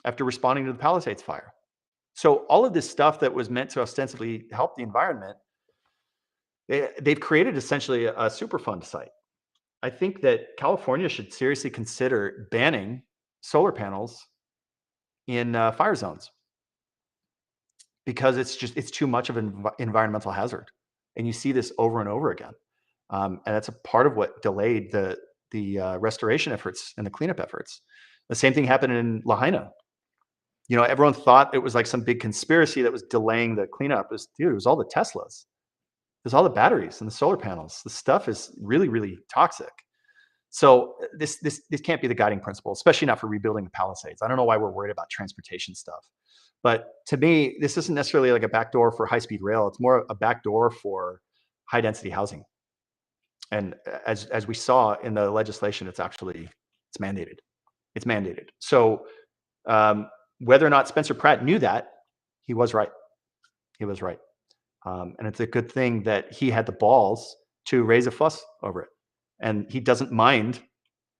after responding to the Palisades fire. So all of this stuff that was meant to ostensibly help the environment they've created essentially a Superfund site. I think that California should seriously consider banning solar panels in fire zones because it's too much of an environmental hazard, and you see this over and over again. And that's a part of what delayed the restoration efforts and the cleanup efforts. The same thing happened in Lahaina. You know, everyone thought it was like some big conspiracy that was delaying the cleanup. It was all the Teslas. There's all the batteries and the solar panels. The stuff is really, really toxic. So this can't be the guiding principle, especially not for rebuilding the Palisades. I don't know why we're worried about transportation stuff. But to me, this isn't necessarily like a backdoor for high-speed rail. It's more a backdoor for high-density housing. And as we saw in the legislation, it's mandated. It's mandated. So whether or not Spencer Pratt knew that, he was right. He was right. And it's a good thing that he had the balls to raise a fuss over it. And he doesn't mind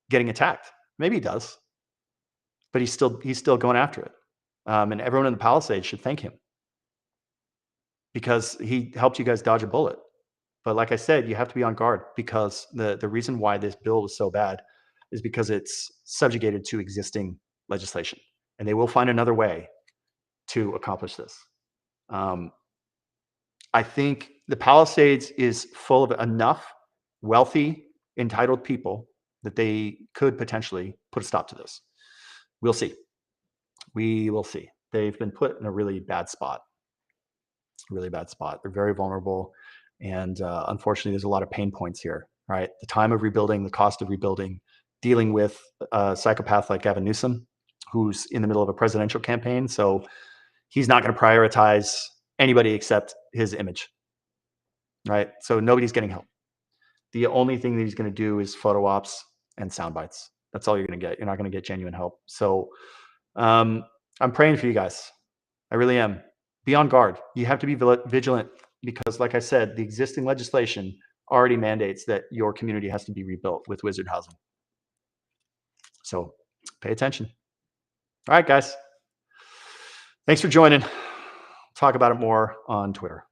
getting attacked. Maybe he does, but he's still going after it. And everyone in the Palisades should thank him because he helped you guys dodge a bullet. But like I said, you have to be on guard because the reason why this bill is so bad is because it's subjugated to existing legislation, and they will find another way to accomplish this. I think the Palisades is full of enough wealthy, entitled people that they could potentially put a stop to this. We'll see. We will see. They've been put in a really bad spot. Really bad spot. They're very vulnerable. And unfortunately, there's a lot of pain points here, right? The time of rebuilding, the cost of rebuilding, dealing with a psychopath like Gavin Newsom, who's in the middle of a presidential campaign. So he's not going to prioritize anybody except his image, right? So nobody's getting help. The only thing that he's going to do is photo ops and sound bites. That's all you're going to get. You're not going to get genuine help. So I'm praying for you guys. I really am. Be on guard. You have to be vigilant because, like I said, the existing legislation already mandates that your community has to be rebuilt with wizard housing. So pay attention. All right, guys. Thanks for joining. Talk about it more on Twitter.